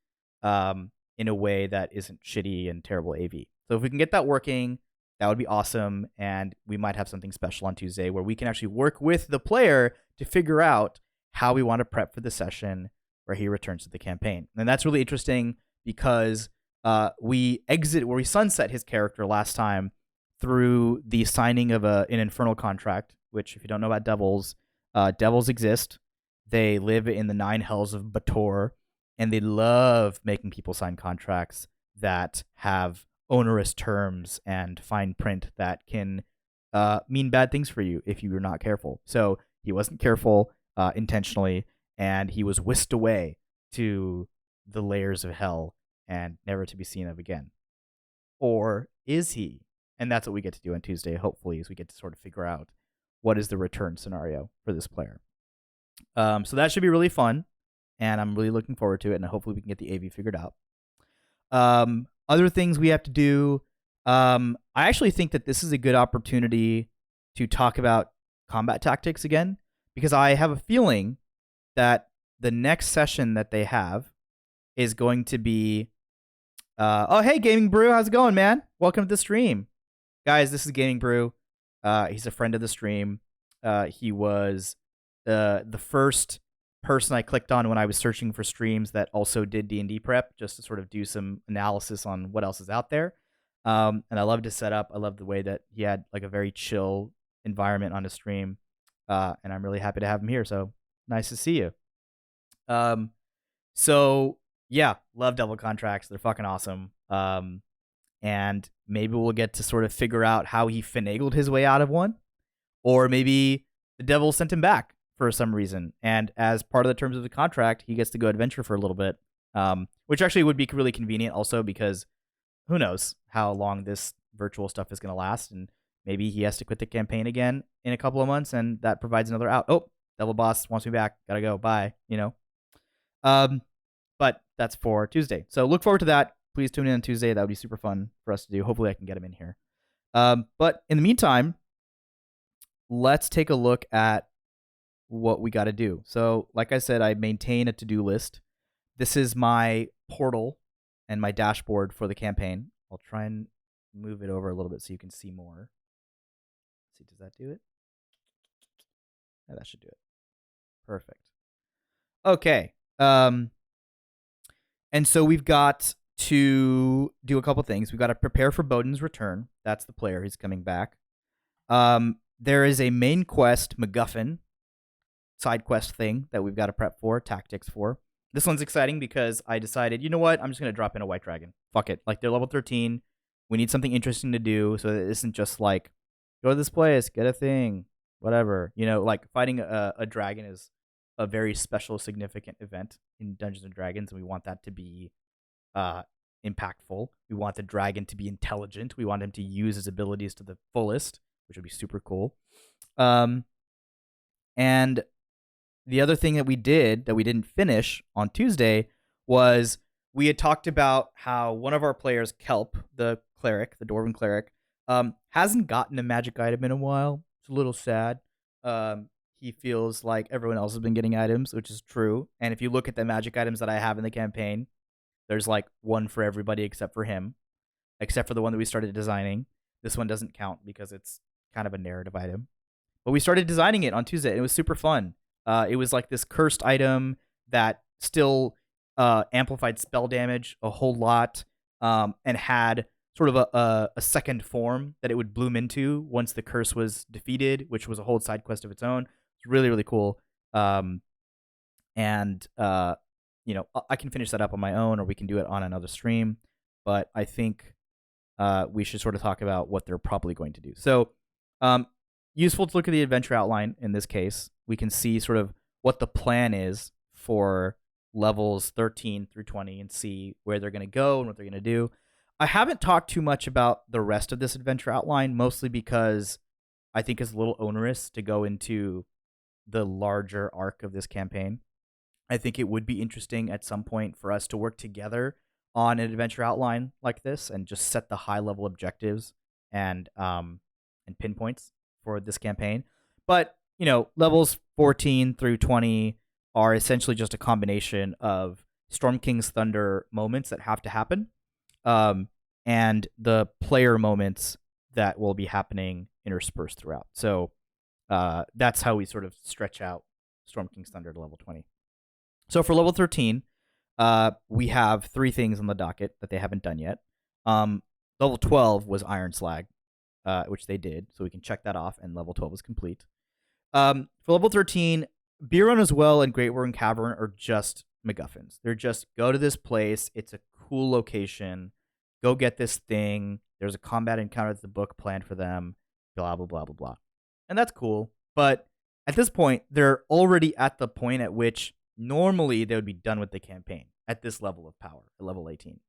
in a way that isn't shitty and terrible AV. So if we can get that working, that would be awesome. And we might have something special on Tuesday where we can actually work with the player to figure out how we want to prep for the session where he returns to the campaign. And that's really interesting because we sunset his character last time through the signing of an infernal contract, which if you don't know about devils, devils exist. They live in the 9 hells of Bator, and they love making people sign contracts that have onerous terms and fine print that can mean bad things for you if you're not careful. So he wasn't careful intentionally, and he was whisked away to the layers of hell and never to be seen of again. Or is he? And that's what we get to do on Tuesday, hopefully, is we get to sort of figure out what is the return scenario for this player. So that should be really fun, and I'm really looking forward to it, and hopefully we can get the AV figured out. Other things we have to do, I actually think that this is a good opportunity to talk about combat tactics again, because I have a feeling that the next session that they have is going to be oh, hey, Gaming Brew. How's it going, man? Welcome to the stream. Guys, this is Gaming Brew. He's a friend of the stream. He was the first person I clicked on when I was searching for streams that also did D&D prep, just to sort of do some analysis on what else is out there. And I loved his setup. I loved the way that he had like a very chill environment on his stream, and I'm really happy to have him here. So nice to see you. So yeah, love Devil Contracts. They're fucking awesome. And maybe we'll get to sort of figure out how he finagled his way out of one, or maybe the devil sent him back for some reason. And as part of the terms of the contract, he gets to go adventure for a little bit, which actually would be really convenient also because who knows how long this virtual stuff is going to last. And maybe he has to quit the campaign again in a couple of months, and that provides another out. Oh, Devil Boss wants me back. Gotta go. Bye. But that's for Tuesday. So look forward to that. Please tune in on Tuesday. That would be super fun for us to do. Hopefully I can get him in here. But in the meantime, let's take a look at what we got to do. So like I said, I maintain a to-do list. This is my portal and my dashboard for the campaign. I'll try and move it over a little bit so you can see more. Let's see, does that do it? Yeah, that should do it. Perfect. Okay. And so we've got to do a couple things. We've got to prepare for Bowden's return. That's the player. He's coming back. There is a main quest, MacGuffin, side quest thing that we've got to prep for, tactics for. This one's exciting because I decided, you know what? I'm just going to drop in a White Dragon. Fuck it. Like, they're level 13. We need something interesting to do so that it isn't just like, go to this place, get a thing, whatever. Like fighting a dragon is a very special, significant event in Dungeons and Dragons, and we want that to be impactful. We want the dragon to be intelligent. We want him to use his abilities to the fullest, which would be super cool. And the other thing that we did that we didn't finish on Tuesday was we had talked about how one of our players, Kelp, the cleric, the Dwarven cleric, hasn't gotten a magic item in a while. It's a little sad. He feels like everyone else has been getting items, which is true. And if you look at the magic items that I have in the campaign, there's like one for everybody except for him, except for the one that we started designing. This one doesn't count because it's kind of a narrative item. But we started designing it on Tuesday, and it was super fun. It was like this cursed item that still amplified spell damage a whole lot, and had sort of a second form that it would bloom into once the curse was defeated, which was a whole side quest of its own. It's really, really cool. I can finish that up on my own, or we can do it on another stream. But I think we should sort of talk about what they're probably going to do. So useful to look at the adventure outline in this case. We can see sort of what the plan is for levels 13 through 20 and see where they're going to go and what they're going to do. I haven't talked too much about the rest of this adventure outline, mostly because I think it's a little onerous to go into the larger arc of this campaign. I think it would be interesting at some point for us to work together on an adventure outline like this and just set the high level objectives and pinpoints for this campaign. But, levels 14 through 20 are essentially just a combination of Storm King's Thunder moments that have to happen, and the player moments that will be happening interspersed throughout. So that's how we sort of stretch out Storm King's Thunder to level 20. So for level 13, we have 3 things on the docket that they haven't done yet. Level 12 was Iron Slag, which they did, so we can check that off, and level 12 is complete. For level 13, Beer Run as well and Great Warren Cavern are just MacGuffins. They're just, go to this place, it's a cool location, go get this thing, there's a combat encounter that the book planned for them, blah, blah, blah, blah, blah. And that's cool, but at this point, they're already at the point at which normally they would be done with the campaign at this level of power, at level 13.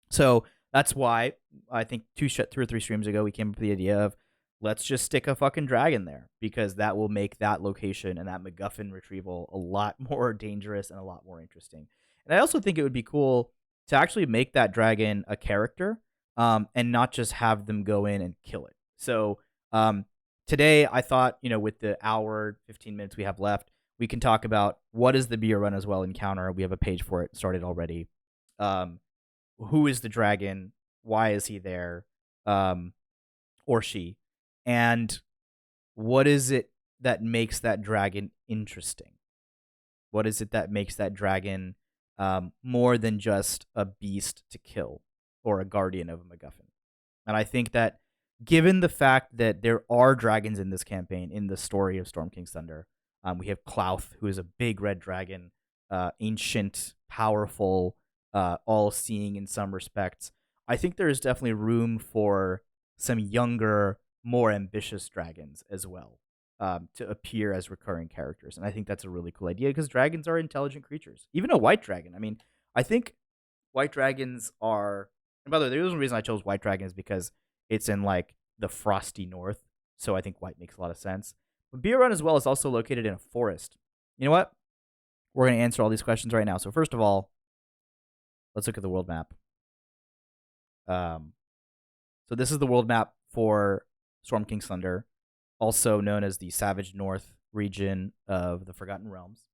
So that's why I think 2 or 3 streams ago, we came up with the idea of, let's just stick a fucking dragon there, because that will make that location and that MacGuffin retrieval a lot more dangerous and a lot more interesting. And I also think it would be cool to actually make that dragon a character, and not just have them go in and kill it. So today I thought, with the hour, 15 minutes we have left, we can talk about what is the Beer Run as well encounter. We have a page for it started already. Who is the dragon? Why is he there? Or she? And what is it that makes that dragon interesting? What is it that makes that dragon more than just a beast to kill or a guardian of a MacGuffin? And I think that given the fact that there are dragons in this campaign, in the story of Storm King's Thunder, we have Klauth, who is a big red dragon, ancient, powerful, all-seeing in some respects. I think there is definitely room for some younger, more ambitious dragons as well, to appear as recurring characters. And I think that's a really cool idea because dragons are intelligent creatures. Even a white dragon. I mean, I think white dragons are. And by the way, the only reason I chose white dragon is because it's in like the frosty north, so I think white makes a lot of sense. But Beer Run as well is also located in a forest. You know what? We're going to answer all these questions right now. So first of all, let's look at the world map. So this is the world map for Storm King's Thunder, also known as the Savage North region of the Forgotten Realms,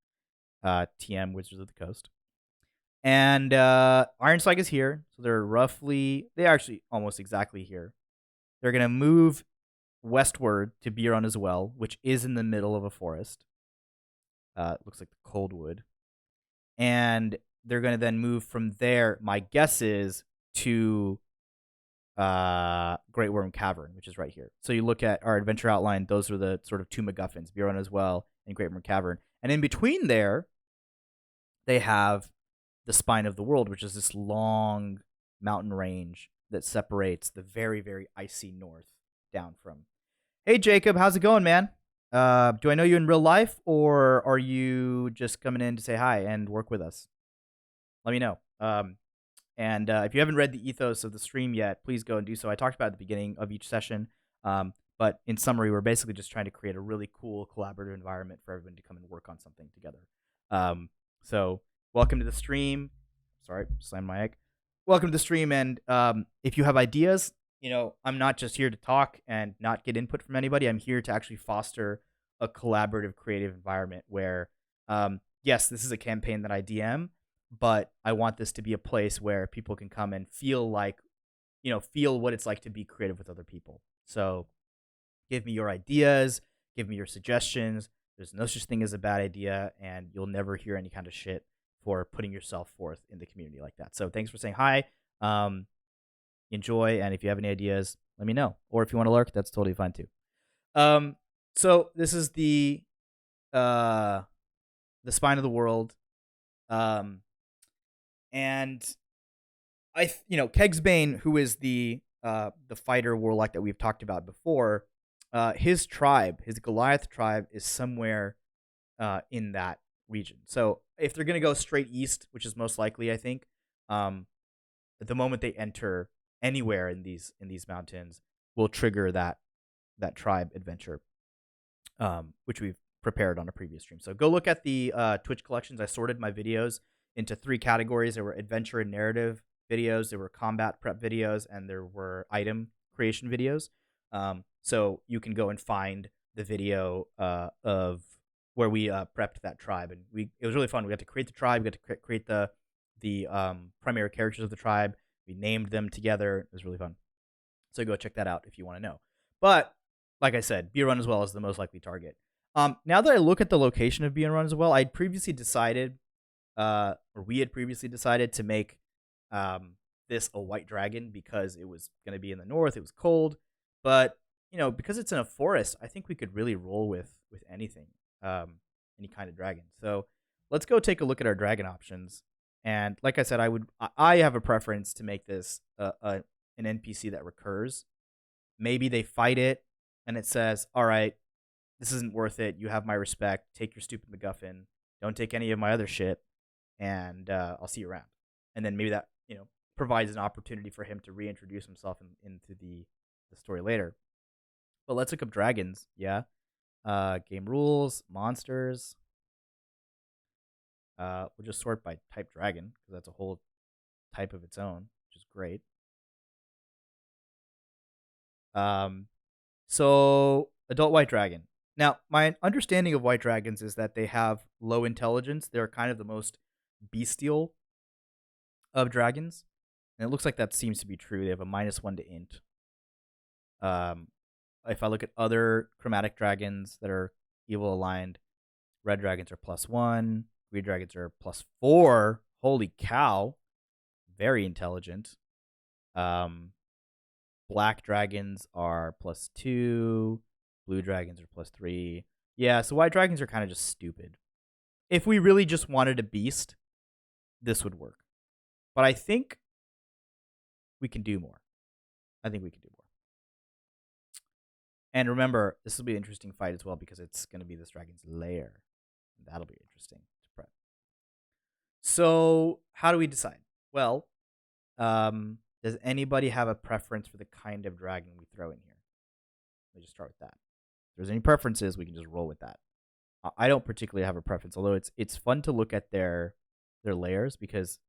TM Wizards of the Coast. And Iron Spike is here, so they're actually almost exactly here. They're going to move westward to Biron as well, which is in the middle of a forest. It looks like the Coldwood. And they're going to then move from there, my guess is, to Great Worm Cavern, which is right here. So you look at our adventure outline, those are the sort of two MacGuffins, Biron as well, and Great Worm Cavern. And in between there, they have the Spine of the World, which is this long mountain range that separates the very, very icy north down from. Hey, Jacob, how's it going, man? Do I know you in real life, or are you just coming in to say hi and work with us? Let me know. And if you haven't read the ethos of the stream yet, please go and do so. I talked about it at the beginning of each session. But in summary, we're basically just trying to create a really cool collaborative environment for everyone to come and work on something together. So welcome to the stream. Sorry, slammed my egg. Welcome to the stream. And if you have ideas, I'm not just here to talk and not get input from anybody. I'm here to actually foster a collaborative, creative environment where, yes, this is a campaign that I DM, but I want this to be a place where people can come and feel like, feel what it's like to be creative with other people. So give me your ideas, give me your suggestions. There's no such thing as a bad idea, and you'll never hear any kind of shit for putting yourself forth in the community like that. So thanks for saying hi. Enjoy, and if you have any ideas, let me know. Or if you want to lurk, that's totally fine too. So this is the Spine of the World. And Kegsbane, who is the fighter warlock that we've talked about before, his tribe, his Goliath tribe, is somewhere in that region. So if they're gonna go straight east, which is most likely, I think, at the moment they enter anywhere in these mountains, will trigger that tribe adventure, which we've prepared on a previous stream. So go look at the Twitch collections. I sorted my videos into 3 categories. There were adventure and narrative videos, there were combat prep videos, and there were item creation videos. So you can go and find the video of where we prepped that tribe, and it was really fun. We got to create the tribe, we got to create the primary characters of the tribe. We named them together. It was really fun. So go check that out if you want to know. But like I said, Beer Run as well is the most likely target. Now that I look at the location of Beer Run as well, I'd previously decided, or we had previously decided to make this a white dragon because it was going to be in the north. It was cold, but because it's in a forest, I think we could really roll with anything, any kind of dragon. So let's go take a look at our dragon options. And like I said, I have a preference to make this an NPC that recurs. Maybe they fight it, and it says, "All right, this isn't worth it. You have my respect. Take your stupid MacGuffin. Don't take any of my other shit, and I'll see you around." And then maybe that provides an opportunity for him to reintroduce himself into the story later. But let's look up dragons. Yeah, game rules, monsters. We'll just sort by type dragon because that's a whole type of its own, which is great. So adult white dragon. Now, my understanding of white dragons is that they have low intelligence. They're kind of the most bestial of dragons, and it looks like that seems to be true. They have a -1 to int. If I look at other chromatic dragons that are evil aligned, red dragons are +1. Green dragons are +4. Holy cow. Very intelligent. black dragons are +2, blue dragons are +3. Yeah, so white dragons are kind of just stupid. If we really just wanted a beast, this would work. But I think we can do more. I think we can do more. And remember, this will be an interesting fight as well because it's going to be this dragon's lair. That'll be interesting to prep. So, how do we decide? Well, does anybody have a preference for the kind of dragon we throw in here? Let me just start with that. If there's any preferences, we can just roll with that. I don't particularly have a preference, although it's fun to look at their layers because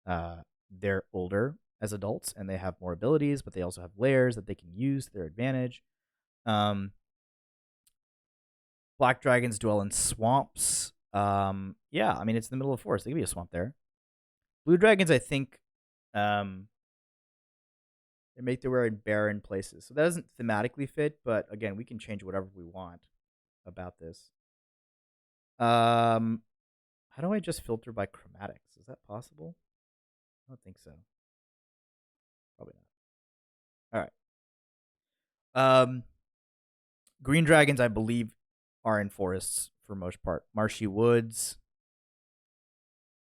they're older as adults and they have more abilities, but they also have layers that they can use to their advantage. Black dragons dwell in swamps. Yeah, I mean it's in the middle of the forest. There could be a swamp there. Blue dragons, I think, they make their way in barren places, so that doesn't thematically fit. But again, we can change whatever we want about this. How do I just filter by chromatics? Is that possible? I don't think so. Probably not. All right. Green dragons, I believe, are in forests for most part. Marshy woods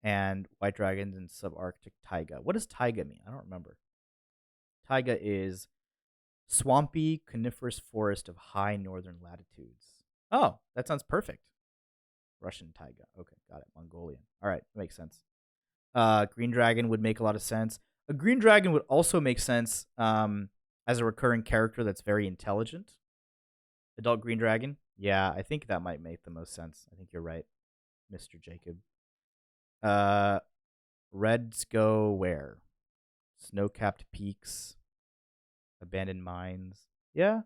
and white dragons in subarctic taiga. What does taiga mean? I don't remember. Taiga is swampy coniferous forest of high northern latitudes. Oh, that sounds perfect. Russian taiga. Okay, got it. Mongolian. All right, makes sense. Green dragon would make a lot of sense. A green dragon would also make sense as a recurring character that's very intelligent. Adult green dragon. Yeah, I think that might make the most sense. I think you're right, Mr. Jacob. Reds go where? Snow-capped peaks, abandoned mines. Yeah.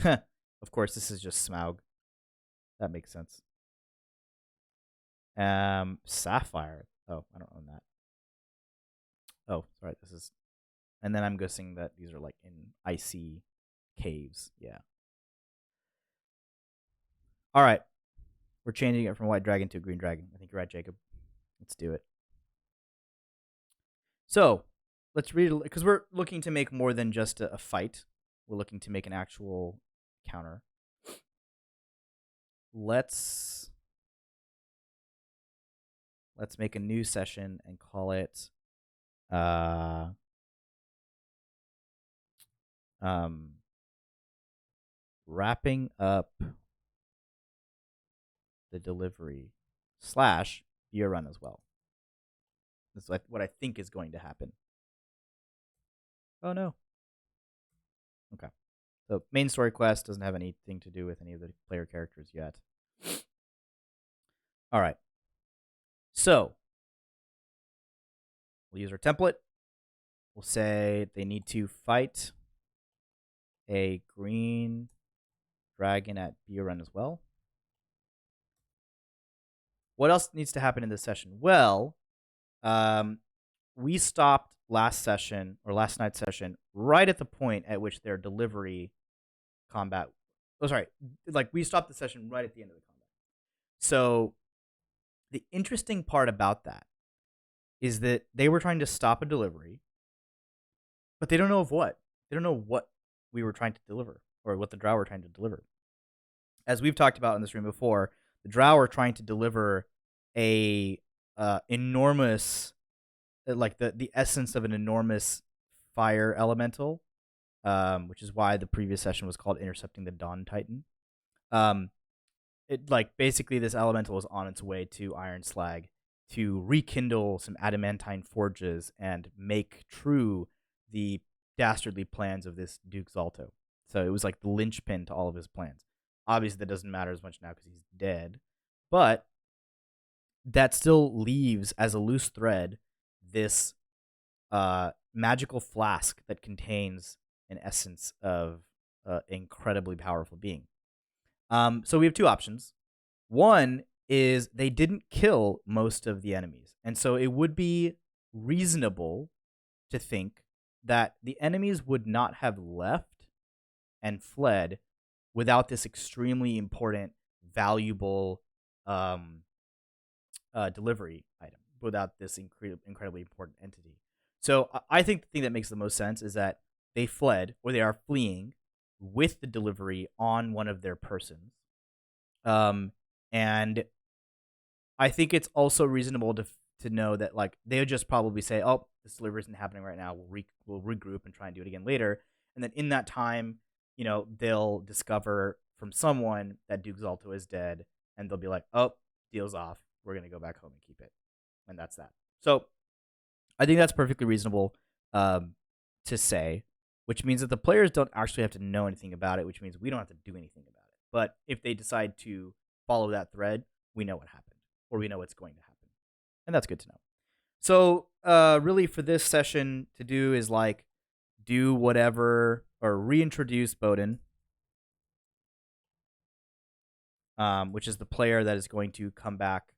Of course, this is just Smaug. That makes sense. Sapphire. Oh, I don't own that. Oh, sorry. This is, and then I'm guessing that these are like in icy caves. Yeah. All right. We're changing it from white dragon to green dragon. I think you're right, Jacob. Let's do it. So let's read it because we're looking to make more than just a fight. We're looking to make an actual counter. Let's make a new session and call it wrapping up the delivery / year run as well. This is what I think is going to happen. Oh no. Okay. So main story quest doesn't have anything to do with any of the player characters yet. All right. So we'll use our template. We'll say they need to fight a green dragon at beer run as well. What else needs to happen in this session? Well, we stopped last night's session right at the point at which their delivery combat. Oh, sorry. Like we stopped the session right at the end of the combat. So the interesting part about that is that they were trying to stop a delivery, but they don't know of what. They don't know what we were trying to deliver or what the Drow were trying to deliver. As we've talked about in this room before, the Drow are trying to deliver a enormous, like the essence of an enormous fire elemental, which is why the previous session was called Intercepting the Dawn Titan. It like basically this elemental is on its way to Iron Slag to rekindle some adamantine forges and make true the dastardly plans of this Duke Zalto. So it was like the linchpin to all of his plans. Obviously, that doesn't matter as much now because he's dead, but that still leaves as a loose thread this magical flask that contains an essence of incredibly powerful being. So we have two options. One is they didn't kill most of the enemies, and so it would be reasonable to think that the enemies would not have left and fled without this extremely important, valuable delivery item, without this incredibly important entity. So I think the thing that makes the most sense is that they fled or they are fleeing with the delivery on one of their persons. And I think it's also reasonable to know that like they would just probably say, "Oh, this delivery isn't happening right now. We'll regroup and try and do it again later." And then in that time, they'll discover from someone that Duke Zalto is dead, and they'll be like, "Oh, deal's off. We're gonna go back home and keep it," and that's that. So I think that's perfectly reasonable to say, which means that the players don't actually have to know anything about it, which means we don't have to do anything about it. But if they decide to follow that thread, we know what happened, or we know what's going to happen, and that's good to know. So, really, for this session to do is like do whatever or reintroduce Bowden, which is the player that is going to come back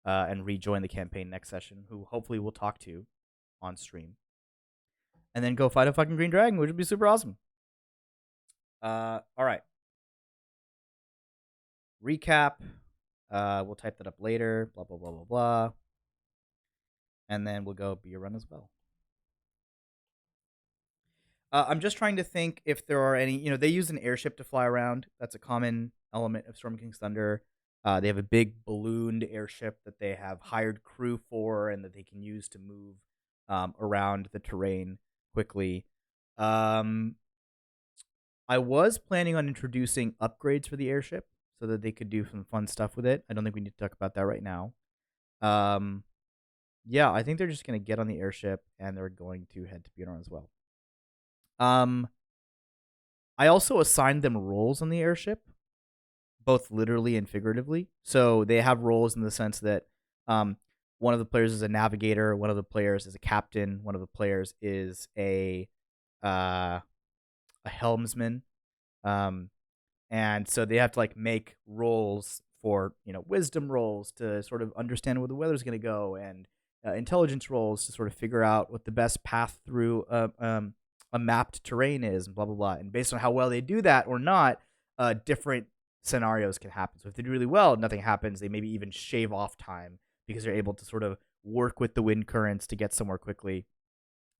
and rejoin the campaign next session, who hopefully we'll talk to on stream, and then go fight a fucking green dragon, which would be super awesome. All right. Recap. We'll type that up later. Blah blah blah blah blah. And then we'll go be a run as well. I'm just trying to think if there are any. They use an airship to fly around. That's a common element of Storm King's Thunder. They have a big ballooned airship that they have hired crew for and that they can use to move around the terrain quickly. I was planning on introducing upgrades for the airship so that they could do some fun stuff with it. I don't think we need to talk about that right now. Yeah, I think they're just going to get on the airship and they're going to head to Bjorn as well. I also assigned them roles on the airship, both literally and figuratively. So they have roles in the sense that one of the players is a navigator, one of the players is a captain, one of the players is a helmsman, and so they have to like make rolls for wisdom rolls to sort of understand where the weather's going to go, and intelligence rolls to sort of figure out what the best path through a mapped terrain is, and blah blah blah. And based on how well they do that or not, different scenarios can happen. So if they do really well, nothing happens. They maybe even shave off time because they're able to sort of work with the wind currents to get somewhere quickly.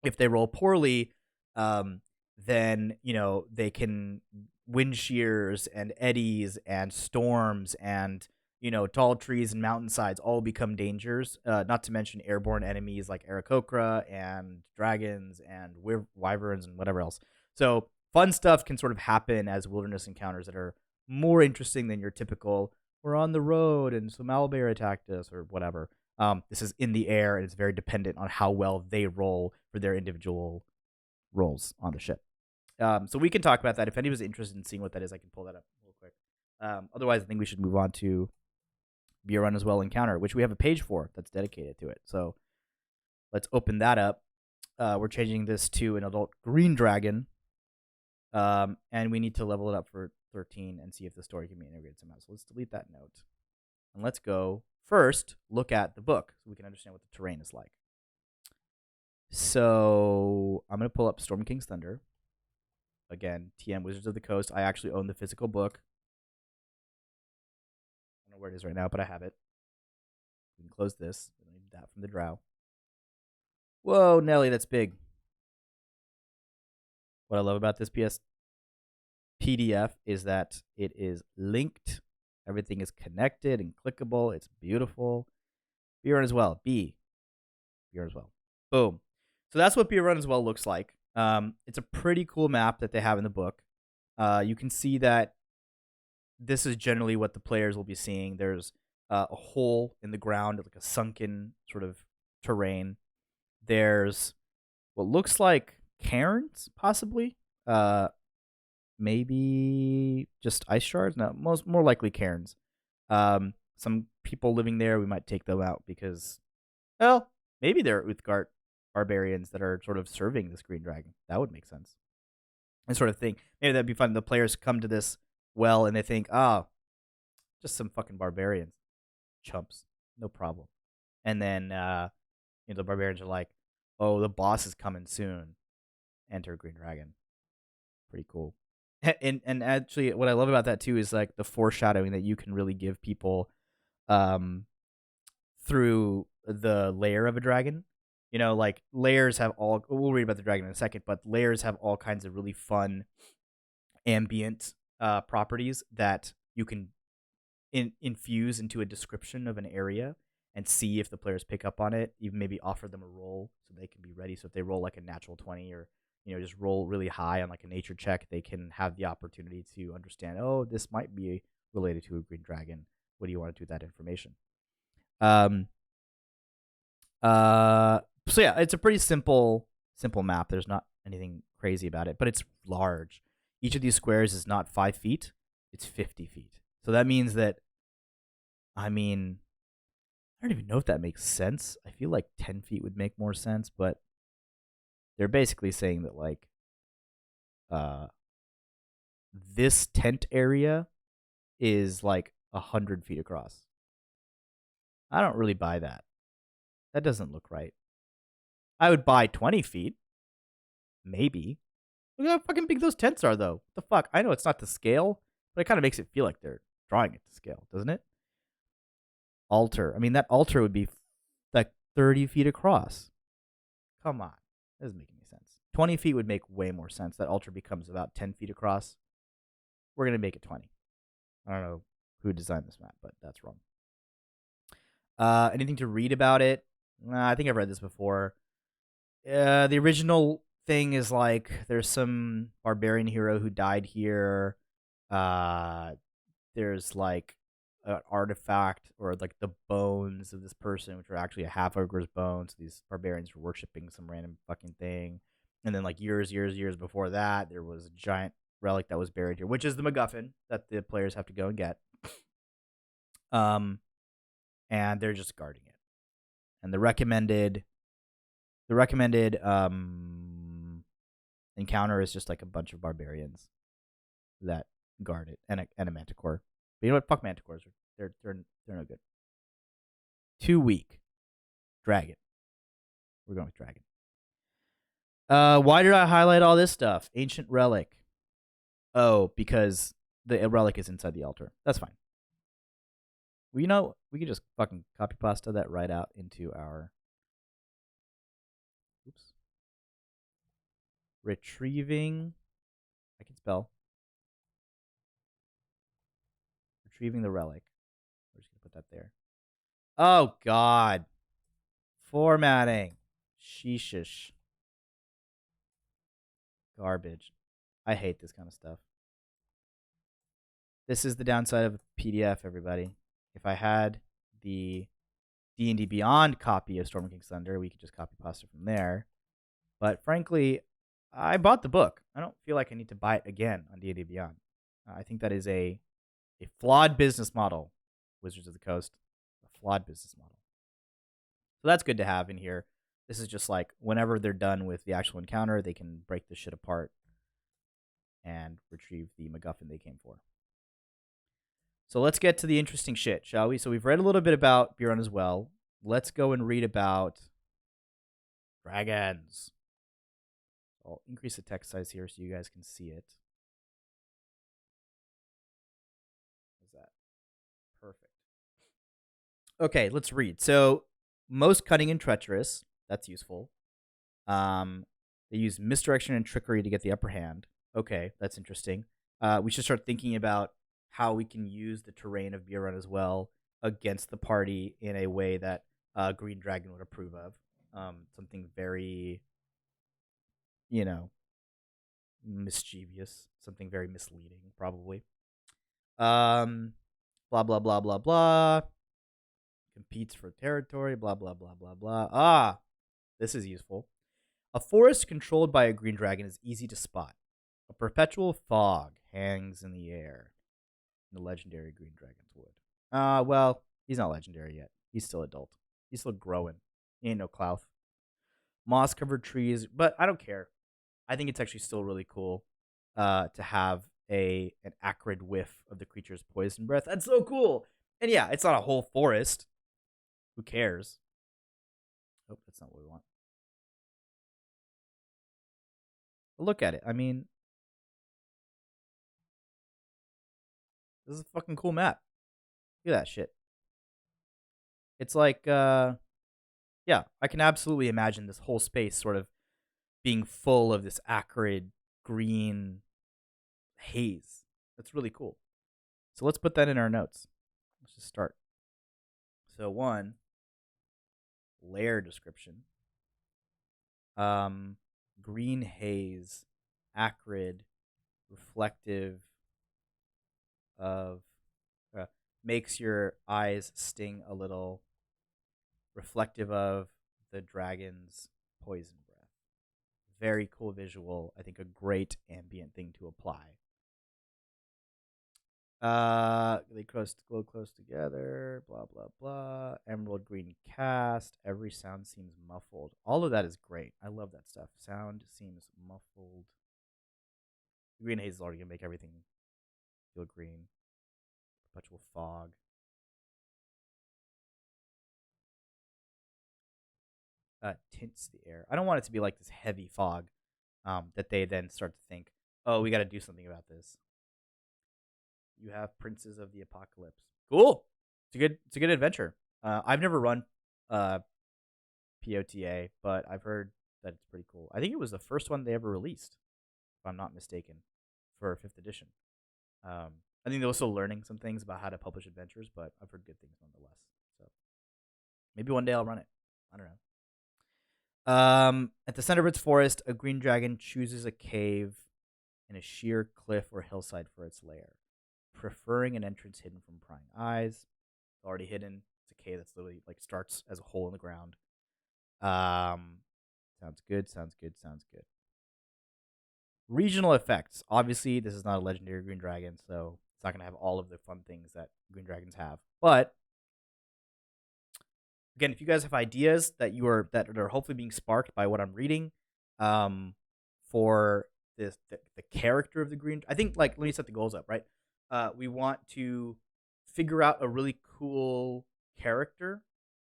If they roll poorly, then they can wind shears and eddies and storms and tall trees and mountainsides all become dangers. Not to mention airborne enemies like Aarakocra and dragons and wyverns and whatever else. So fun stuff can sort of happen as wilderness encounters that are more interesting than your typical we're on the road and some owlbear attacked us or whatever. This is in the air and it's very dependent on how well they roll for their individual roles on the ship. So we can talk about that. If anyone's interested in seeing what that is, I can pull that up real quick. Otherwise, I think we should move on to Be a Run as Well encounter, which we have a page for that's dedicated to it. So let's open that up. We're changing this to an adult green dragon. And we need to level it up for 13 and see if the story can be integrated somehow. So let's delete that note. And let's go first look at the book so we can understand what the terrain is like. So I'm going to pull up Storm King's Thunder. Again, TM Wizards of the Coast. I actually own the physical book. I don't know where it is right now, but I have it. We can close this. We don't need that from the drow. Whoa, Nelly, that's big. What I love about this PDF is that it is linked. Everything is connected and clickable. It's beautiful. Be a Run as Well. Be a Run as Well. Boom. So that's what Be a Run as Well looks like. It's a pretty cool map that they have in the book. You can see that this is generally what the players will be seeing. There's a hole in the ground, like a sunken sort of terrain. There's what looks like cairns, possibly. Maybe just ice shards. No, more likely cairns. Some people living there, we might take them out because, well, maybe they're Uthgardt barbarians that are sort of serving this green dragon. That would make sense. And sort of thing. Maybe that'd be fun. The players come to this well and they think, just some fucking barbarians. Chumps. No problem. And then the barbarians are like, oh, the boss is coming soon. Enter green dragon. Pretty cool. And actually, what I love about that too is like the foreshadowing that you can really give people through the lair of a dragon. You know, like layers have all. We'll read about the dragon in a second, but layers have all kinds of really fun ambient properties that you can infuse into a description of an area and see if the players pick up on it. Even maybe offer them a roll so they can be ready. So if they roll like a natural 20 or just roll really high on like a nature check, they can have the opportunity to understand. Oh, this might be related to a green dragon. What do you want to do with that information? Um. So yeah, it's a pretty simple map. There's not anything crazy about it, but it's large. Each of these squares is not 5 feet; it's 50 feet. So that means that, I mean, I don't even know if that makes sense. I feel like 10 feet would make more sense, but they're basically saying that like, uh, this tent area is like 100 feet across. I don't really buy that. That doesn't look right. I would buy 20 feet, maybe. Look how fucking big those tents are, though. What the fuck? I know it's not to scale, but it kind of makes it feel like they're drawing it to scale, doesn't it? Altar. I mean, that altar would be like 30 feet across. Come on. That doesn't make any sense. 20 feet would make way more sense. That altar becomes about 10 feet across. We're going to make it 20. I don't know who designed this map, but that's wrong. Anything to read about it? I think I've read this before. The original thing is like there's some barbarian hero who died here. There's like an artifact or like the bones of this person, which are actually a half ogre's bones. These barbarians were worshiping some random fucking thing. And then like years before that, there was a giant relic that was buried here, which is the MacGuffin that the players have to go and get. And they're just guarding it. And the recommended encounter is just like a bunch of barbarians that guard it and a manticore. But you know what? Fuck manticores. They're no good. Too weak. Dragon. We're going with dragon. Why did I highlight all this stuff? Ancient relic. Oh, because the relic is inside the altar. That's fine. Well, you know, we could just fucking copy pasta that right out into our. Oops. Retrieving. I can spell. Retrieving the relic. We're just going to put that there. Oh, God. Formatting. Sheeshish. Garbage. I hate this kind of stuff. This is the downside of PDF, everybody. If I had the D&D Beyond copy of Storm King's Thunder, we could just copy pasta from there. But frankly, I bought the book. I don't feel like I need to buy it again on D&D Beyond. I think that is a flawed business model, Wizards of the Coast. A flawed business model. So that's good to have in here. This is just like whenever they're done with the actual encounter, they can break the shit apart and retrieve the MacGuffin they came for. So let's get to the interesting shit, shall we? So we've read a little bit about Buron as well. Let's go and read about dragons. I'll increase the text size here so you guys can see it. How's that? Perfect. Okay, let's read. So most cunning and treacherous. That's useful. They use misdirection and trickery to get the upper hand. Okay, that's interesting. We should start thinking about how we can use the terrain of Buron as well against the party in a way that Green Dragon would approve of. Something very, mischievous, something very misleading, probably. Blah, blah, blah, blah, blah. Competes for territory, blah, blah, blah, blah, blah. This is useful. A forest controlled by a green dragon is easy to spot. A perpetual fog hangs in the air. The legendary green dragon's wood. Well, he's not legendary yet. He's still adult. He's still growing. He ain't no Clouth. Moss-covered trees, but I don't care. I think it's actually still really cool to have an acrid whiff of the creature's poison breath. That's so cool. And yeah, it's not a whole forest. Who cares? Oh, that's not what we want. But look at it. I mean, this is a fucking cool map. Look at that shit. It's like Yeah, I can absolutely imagine this whole space sort of being full of this acrid green haze. That's really cool. So let's put that in our notes. Let's just start. So one, layer description. Um, green haze, acrid, reflective of, uh, makes your eyes sting a little, reflective of the dragon's poison breath. Very cool visual. I think a great ambient thing to apply. They glow close together. Blah blah blah. Emerald green cast. Every sound seems muffled. All of that is great. I love that stuff. Sound seems muffled. Green haze is already gonna make everything feel green. Perpetual fog. Tints the air. I don't want it to be like this heavy fog. That they then start to think, oh, we got to do something about this. You have Princes of the Apocalypse. Cool. It's a good adventure. I've never run POTA, but I've heard that it's pretty cool. I think it was the first one they ever released, if I'm not mistaken, for 5th edition. I think they're also learning some things about how to publish adventures, but I've heard good things nonetheless. So maybe one day I'll run it. I don't know. At the center of its forest, a green dragon chooses a cave in a sheer cliff or hillside for its lair, preferring an entrance hidden from prying eyes. Already hidden. It's a cave that's literally like starts as a hole in the ground. Um, sounds good. Sounds good. Sounds good. Regional effects. Obviously, this is not a legendary green dragon, so it's not gonna have all of the fun things that green dragons have. But again, if you guys have ideas that are hopefully being sparked by what I'm reading, for the character of the green, I think like let me set the goals up right. We want to figure out a really cool character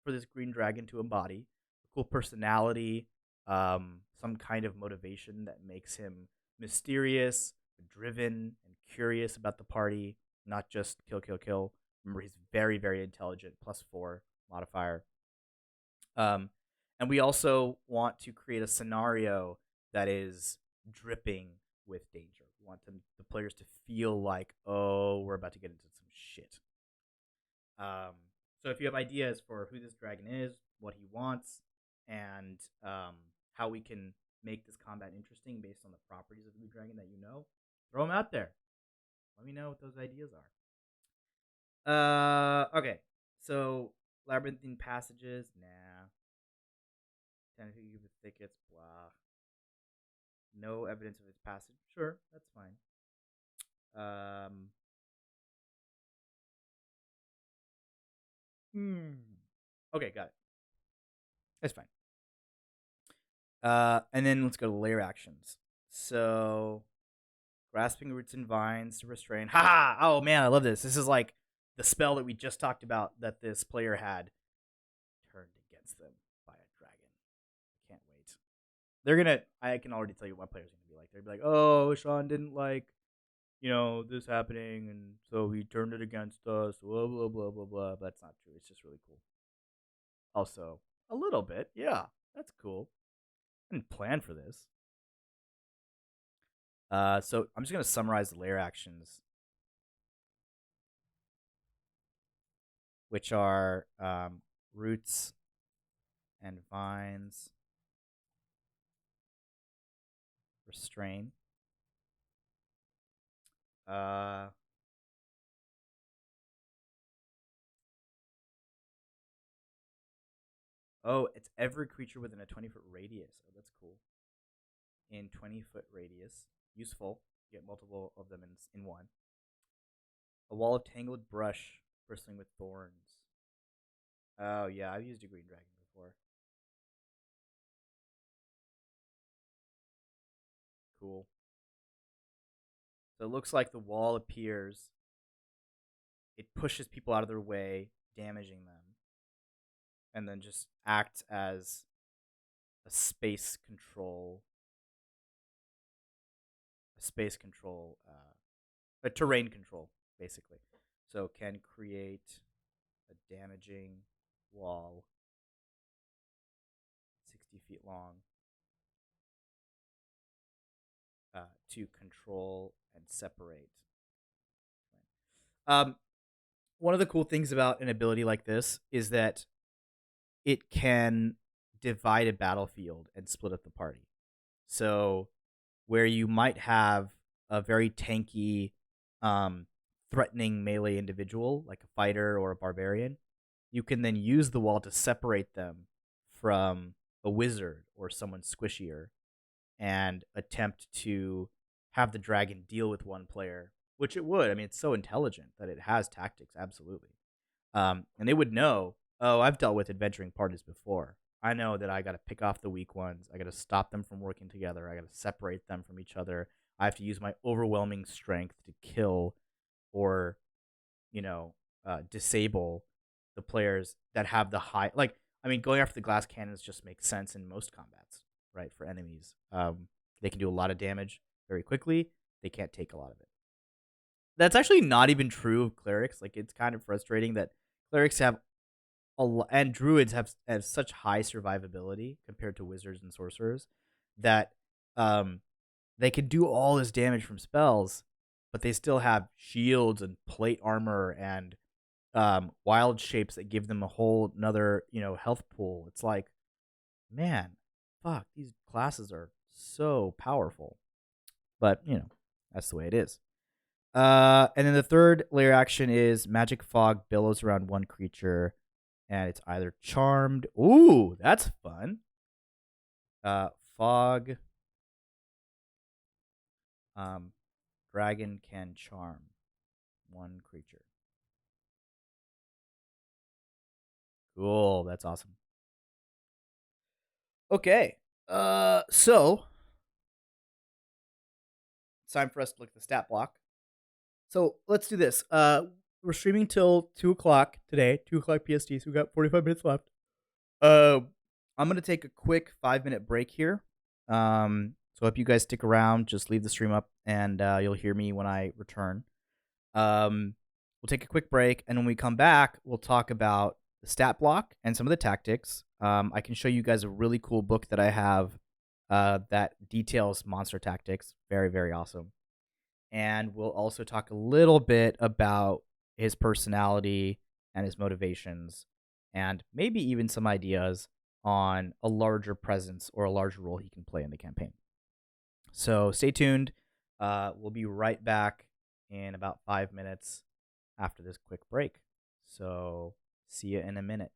for this green dragon to embody, a cool personality, some kind of motivation that makes him mysterious, driven, and curious about the party, not just kill, kill, kill. Remember, he's very, very intelligent, +4 modifier. Um, and we also want to create a scenario that is dripping with danger. We want the players to feel like, oh, we're about to get into some shit. Um, so if you have ideas for who this dragon is, what he wants, and how we can make this combat interesting based on the properties of the dragon that you know, throw them out there. Let me know what those ideas are. Okay. So labyrinthine passages, nah. Technically, the thickets, blah. No evidence of its passage. Sure, that's fine. Um. Hmm. Okay, got it. That's fine. And then let's go to layer actions. So, grasping roots and vines to restrain. Ha! Oh man, I love this. This is like the spell that we just talked about that this player had turned against them by a dragon. Can't wait. They're gonna. I can already tell you what players are gonna be like. They're gonna be like, "Oh, Sean didn't like, this happening, and so he turned it against us." Blah blah blah blah blah. But that's not true. It's just really cool. Also, a little bit, yeah. That's cool. I didn't plan for this. So I'm just gonna summarize the layer actions, which are roots and vines, restrain. Uh, oh, it's every creature within a 20-foot radius. Oh, that's cool. In 20-foot radius, useful. You get multiple of them in one. A wall of tangled brush bristling with thorns. Oh yeah, I've used a green dragon before. Cool. So it looks like the wall appears. It pushes people out of their way, damaging them, and then just acts as a space control, a terrain control, basically. So can create a damaging wall 60 feet long to control and separate. Um, One of the cool things about an ability like this is that it can divide a battlefield and split up the party. So where you might have a very tanky, um, threatening melee individual like a fighter or a barbarian, you can then use the wall to separate them from a wizard or someone squishier and attempt to have the dragon deal with one player, which it would. I mean, it's so intelligent that it has tactics, absolutely. And they would know, oh, I've dealt with adventuring parties before. I know that I got to pick off the weak ones. I got to stop them from working together. I got to separate them from each other. I have to use my overwhelming strength to kill or, disable the players that have the high. Like, I mean, going after the glass cannons just makes sense in most combats, right? For enemies, they can do a lot of damage very quickly. They can't take a lot of it. That's actually not even true of clerics. Like, it's kind of frustrating that clerics have and druids have such high survivability compared to wizards and sorcerers that um they can do all this damage from spells, but they still have shields and plate armor and wild shapes that give them a whole another health pool. It's like, man, fuck, these classes are so powerful, but that's the way it is. And then the third layer action is magic fog billows around one creature, and it's either charmed. Ooh, that's fun. Fog. Dragon can charm one creature. Cool. That's awesome. Okay. So it's time for us to look at the stat block. So let's do this. We're streaming till 2:00 today, 2:00 PST. So we got 45 minutes left. I'm gonna take a quick 5-minute break here. So I hope you guys stick around. Just leave the stream up, and you'll hear me when I return. We'll take a quick break, and when we come back, we'll talk about the stat block and some of the tactics. I can show you guys a really cool book that I have that details monster tactics. Very, very awesome. And we'll also talk a little bit about his personality and his motivations, and maybe even some ideas on a larger presence or a larger role he can play in the campaign. So stay tuned. We'll be right back in about 5 minutes after this quick break. So see you in a minute.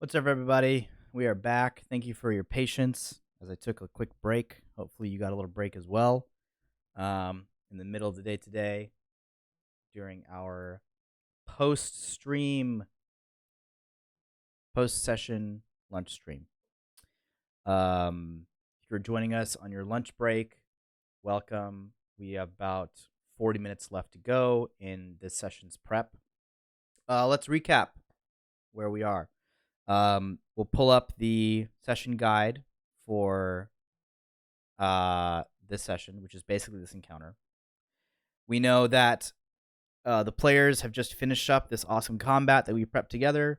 What's up, everybody? We are back. Thank you for your patience as I took a quick break. Hopefully, you got a little break as well. In the middle of the day today, during our post-stream, post-session lunch stream. If you're joining us on your lunch break, welcome. We have about 40 minutes left to go in this session's prep. Let's recap where we are. We'll pull up the session guide for this session, which is basically this encounter. We know that the players have just finished up this awesome combat that we prepped together.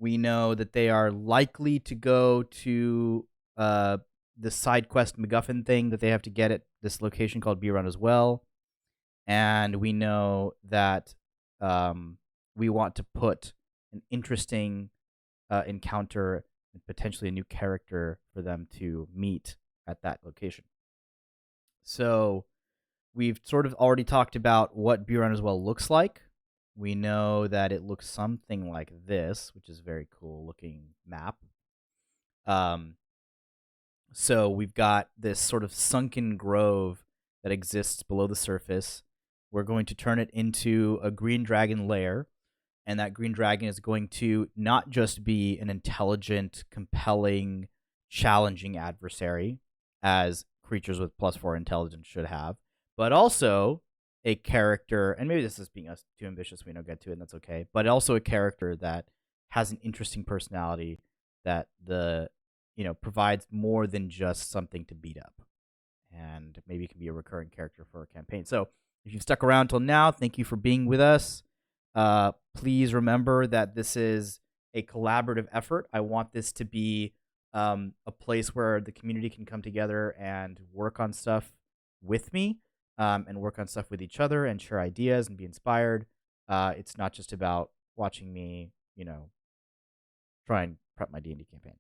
We know that they are likely to go to the side quest MacGuffin thing that they have to get at this location called B-Run as well. And we know that we want to put an interesting encounter and potentially a new character for them to meet at that location. So we've sort of already talked about what B-Run as well looks like. We know that it looks something like this, which is a very cool looking map. So we've got this sort of sunken grove that exists below the surface. We're going to turn it into a green dragon lair, and that green dragon is going to not just be an intelligent, compelling, challenging adversary, as creatures with +4 intelligence should have, but also a character, and maybe this is being us too ambitious, we don't get to it, and that's okay, but also a character that has an interesting personality that provides more than just something to beat up, and maybe it can be a recurring character for a campaign. So if you've stuck around till now, thank you for being with us. Please remember that this is a collaborative effort. I want this to be a place where the community can come together and work on stuff with me, and work on stuff with each other and share ideas and be inspired. It's not just about watching me, try and prep my D&D campaign,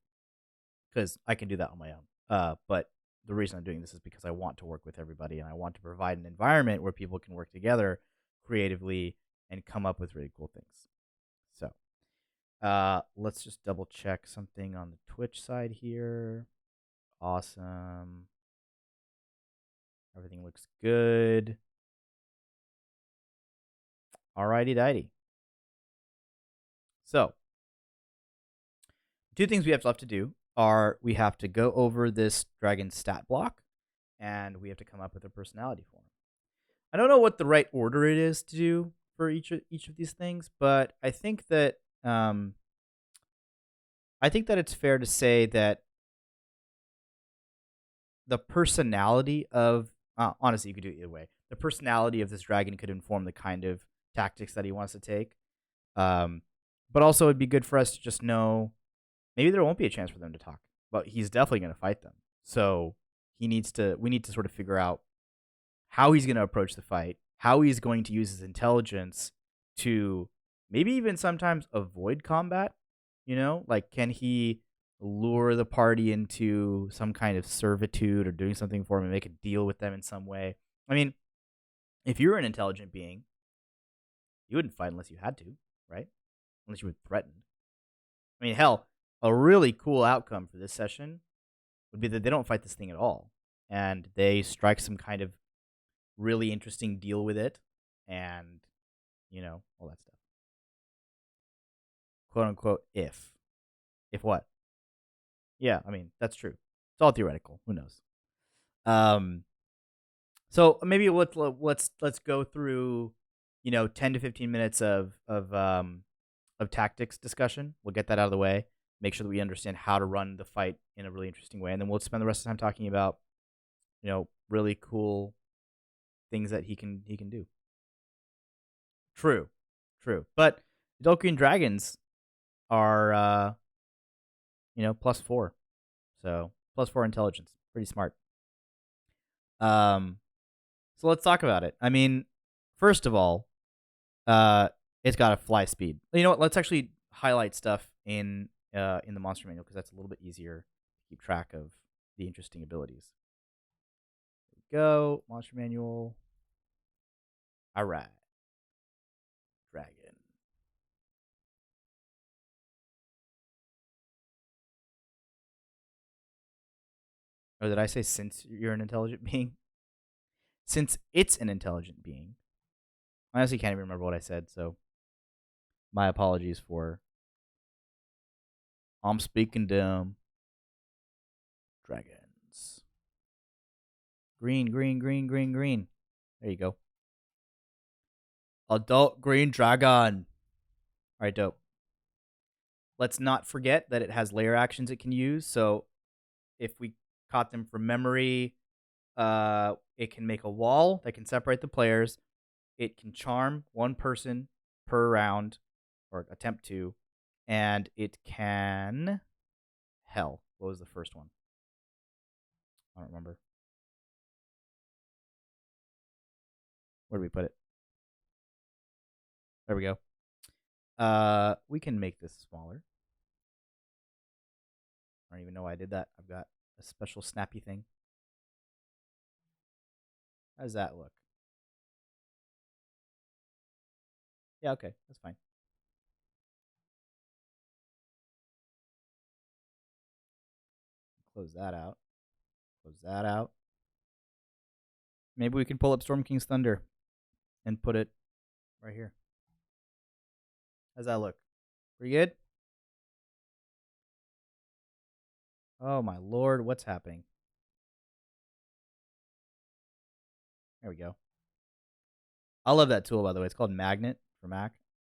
because I can do that on my own. But the reason I'm doing this is because I want to work with everybody, and I want to provide an environment where people can work together creatively and come up with really cool things. So let's just double check something on the Twitch side here. Awesome. Everything looks good. Alrighty dighty. So, two things we have left to do are we have to go over this dragon stat block, and we have to come up with a personality for him. I don't know what the right order it is to do for each of these things, but I think that it's fair to say that the personality of honestly, you could do it either way. The personality of this dragon could inform the kind of tactics that he wants to take. But also, it'd be good for us to just know maybe there won't be a chance for them to talk, but he's definitely going to fight them. So we need to sort of figure out how he's going to approach the fight, how he's going to use his intelligence to maybe even sometimes avoid combat. Like, can he lure the party into some kind of servitude or doing something for him and make a deal with them in some way? I mean, if you're an intelligent being, you wouldn't fight unless you had to, right? Unless you were threatened. I mean, hell, a really cool outcome for this session would be that they don't fight this thing at all, and they strike some kind of really interesting deal with it, and all that stuff. Quote unquote, if what? Yeah, I mean, that's true. It's all theoretical. Who knows? So maybe let's go through 10 to 15 minutes of tactics discussion. We'll get that out of the way. Make sure that we understand how to run the fight in a really interesting way, and then we'll spend the rest of the time talking about really cool things that he can do. True. But adult green dragons are +4, so +4 intelligence, pretty smart. So let's talk about it. I mean, first of all, it's got a fly speed. You know what? Let's actually highlight stuff in the monster manual, because that's a little bit easier to keep track of the interesting abilities. Here we go, monster manual. All right, dragon. Or did I say since you're an intelligent being? Since it's an intelligent being. I honestly can't even remember what I said, so my apologies for I'm speaking dumb. Dragons. Green, green, green, green, green. There you go. Adult green dragon. All right, dope. Let's not forget that it has layer actions it can use. So if we caught them from memory, it can make a wall that can separate the players. It can charm one person per round, or attempt to, and it can... Hell, what was the first one? I don't remember. Where did we put it? There we go. We can make this smaller. I don't even know why I did that. I've got a special snappy thing. How does that look? Yeah, okay, that's fine. Close that out. Close that out. Maybe we can pull up Storm King's Thunder and put it right here. How's that look? Pretty good? Oh my lord, what's happening? There we go. I love that tool, by the way. It's called Magnet for Mac.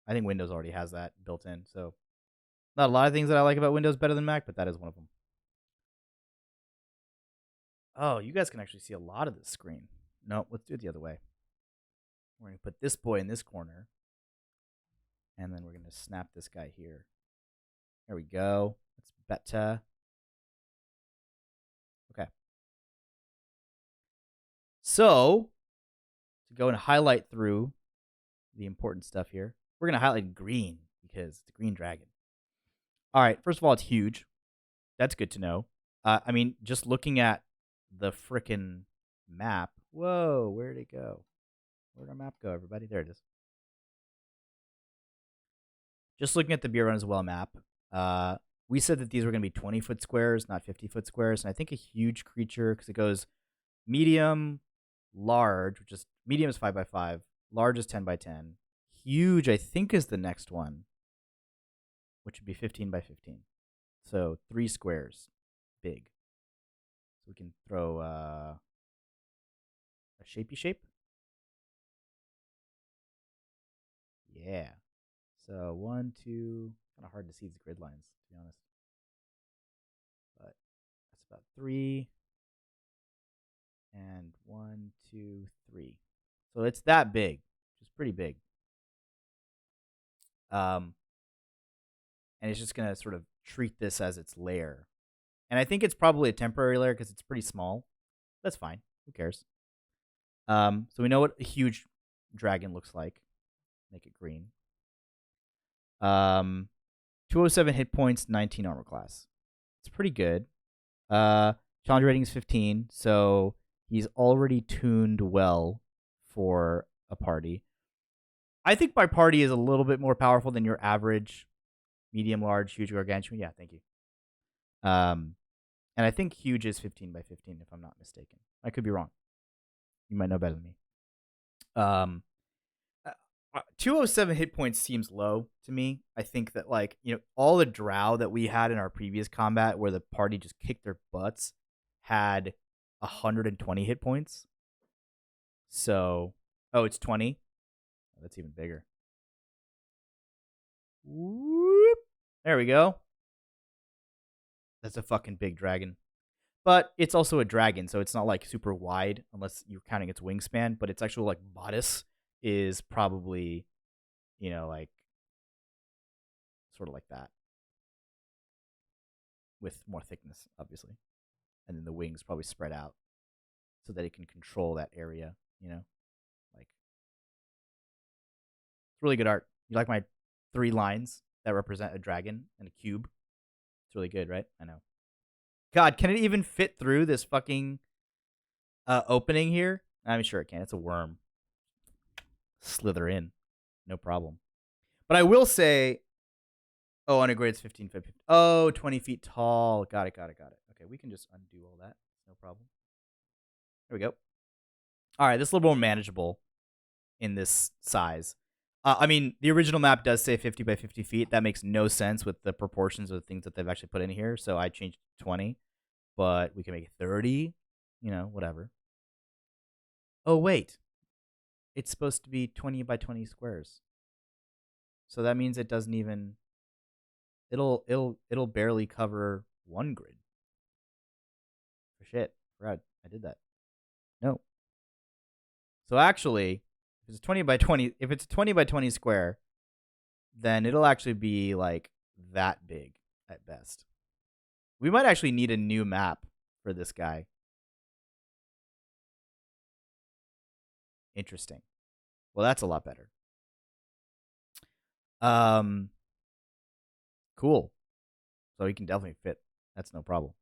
I think Windows already has that built in, so not a lot of things that I like about Windows better than Mac, but that is one of them. Oh, you guys can actually see a lot of this screen. No, let's do it the other way. We're going to put this boy in this corner, and then we're going to snap this guy here. There we go. That's better. Okay. So, to go and highlight through the important stuff here, we're going to highlight green because it's a green dragon. All right, first of all, it's huge. That's good to know. I mean, just looking at the frickin' map. Whoa, where'd it go? Where'd our map go, everybody? There it is. Just looking at the Beer Run as Well map, we said that these were going to be 20-foot squares, not 50-foot squares. And I think a huge creature, because it goes medium, large, which is medium is 5x5, large is 10x10. Huge, I think, is the next one, which would be 15x15. So 3 squares, big. So we can throw a shapey shape. Yeah. So 1, 2, kind of hard to see these grid lines, to be honest. But that's about 3. And 1, 2, 3. So it's that big, which is pretty big. And it's just going to sort of treat this as its lair. And I think it's probably a temporary lair because it's pretty small. That's fine. Who cares? So we know what a huge dragon looks like. Make it green. 207 hit points, 19 armor class. It's pretty good. Challenge rating is 15, so he's already tuned well for a party. I think my party is a little bit more powerful than your average medium, large, huge, gargantuan. Yeah, thank you. And I think huge is 15x15, if I'm not mistaken. I could be wrong. You might know better than me. 207 hit points seems low to me. I think that, like, you know, all the drow that we had in our previous combat where the party just kicked their butts had 120 hit points. So, oh, it's 20? Oh, that's even bigger. Whoop. There we go. That's a fucking big dragon. But it's also a dragon, so it's not like super wide unless you're counting its wingspan. But its actual like bodice is probably, you know, like sort of like that, with more thickness, obviously. And then the wings probably spread out so that it can control that area, you know? Like, it's really good art. You like my 3 lines that represent a dragon and a cube? It's really good, right? I know. God, can it even fit through this fucking opening here? I'm sure it can. It's a worm. Slither in. No problem. But I will say, oh, undergrade's 15 feet. Oh, 20 feet tall. Got it. Okay, we can just undo all that. no problem. There we go. All right, this is a little more manageable in this size. I mean, the original map does say 50 by 50 feet. That makes no sense with the proportions of the things that they've actually put in here. So I changed it to 20, but we can make it 30. You know, whatever. Oh wait, it's supposed to be 20 by 20 squares. So that means it doesn't even. It'll barely cover one grid. For shit, Brad, I did that. No. So actually, if it's 20 by 20, if it's 20 by 20 square, then it'll actually be like that big at best. We might actually need a new map for this guy. Interesting. Well, that's a lot better. Cool. So he can definitely fit. That's no problem.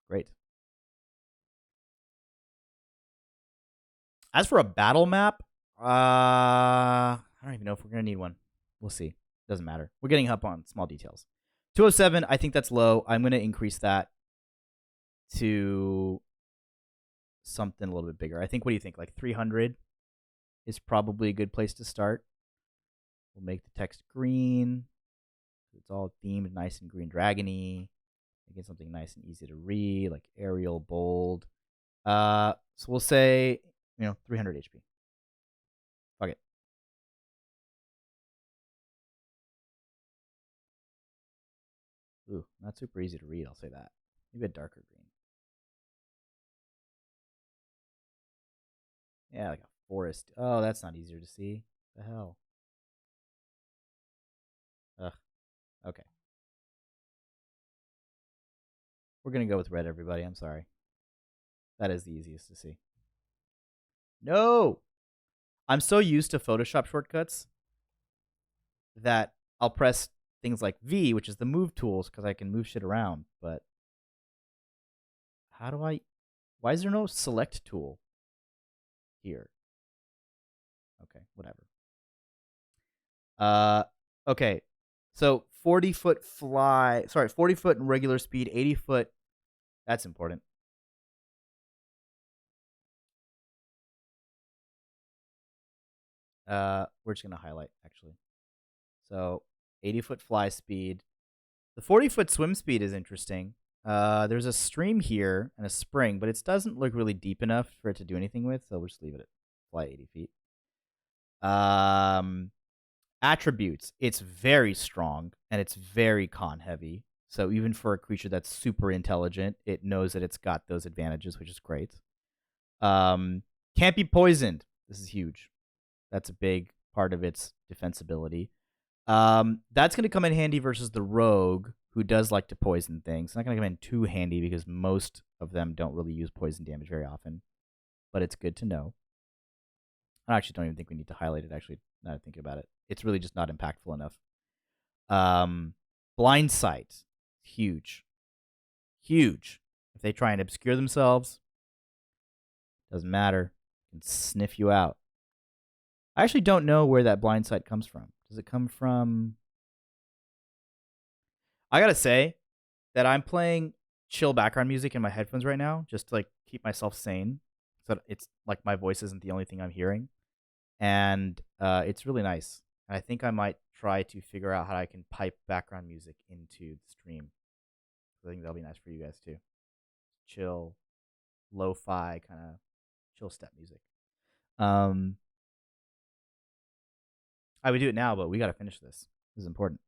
Great. As for a battle map, I don't even know if we're gonna need one. We'll see. Doesn't matter. We're getting up on small details. 207, I think that's low. I'm gonna increase that to something a little bit bigger. I think, what do you think? Like 300 is probably a good place to start. We'll make the text green. It's all themed nice and green dragony. Make it something nice and easy to read, like Arial bold. So we'll say, 300 HP. Fuck it. Ooh, not super easy to read, I'll say that. Maybe a darker green. Yeah, like a forest. Oh, that's not easier to see. The hell? Ugh. Okay. We're going to go with red, everybody. I'm sorry. That is the easiest to see. No! I'm so used to Photoshop shortcuts that I'll press things like V, which is the move tools, because I can move shit around. But how do I... Why is there no select tool here? Okay, whatever. Okay. So 40-foot fly... Sorry, 40 foot in regular speed, 80 foot... That's important. We're just going to highlight, actually. So 80-foot fly speed. The 40-foot swim speed is interesting. There's a stream here and a spring, but it doesn't look really deep enough for it to do anything with, so we'll just leave it at fly 80 feet. Attributes. It's very strong, and it's very con heavy. So even for a creature that's super intelligent, it knows that it's got those advantages, which is great. Can't be poisoned. This is huge. That's a big part of its defensibility. That's going to come in handy versus the rogue, who does like to poison things. It's not going to come in too handy because most of them don't really use poison damage very often. But it's good to know. I actually don't even think we need to highlight it, actually, now that I think about it. It's really just not impactful enough. Blind sight. Huge. Huge. If they try and obscure themselves, doesn't matter. Can sniff you out. I actually don't know where that blind sight comes from. Does it come from... I gotta say that I'm playing chill background music in my headphones right now, just to like keep myself sane. So it's like my voice isn't the only thing I'm hearing. And it's really nice. And I think I might try to figure out how I can pipe background music into the stream. I think that'll be nice for you guys too. Chill, lo-fi kind of chill step music. I would do it now, but we gotta finish this. This is important.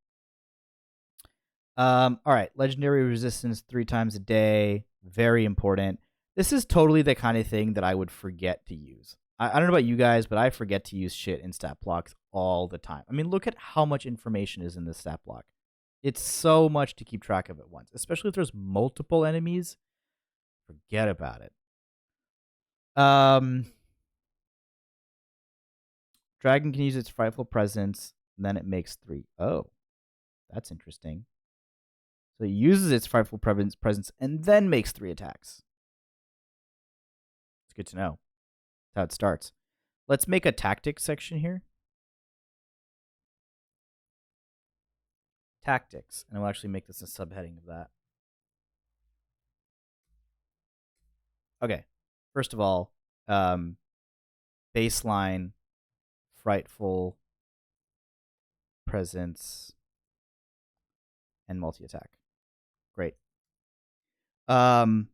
All right, legendary resistance 3 times a day, very important. This is totally the kind of thing that I would forget to use. I don't know about you guys, but I forget to use shit in stat blocks all the time. I mean, look at how much information is in this stat block. It's so much to keep track of at once, especially if there's multiple enemies. Forget about it. Dragon can use its frightful presence, and then it makes 3. Oh, that's interesting. So it uses its frightful presence and then makes 3 attacks. It's good to know. That's how it starts. Let's make a tactics section here. Tactics. And we'll actually make this a subheading of that. Okay. First of all, um, baseline, frightful, presence, and multi-attack. Great. Um,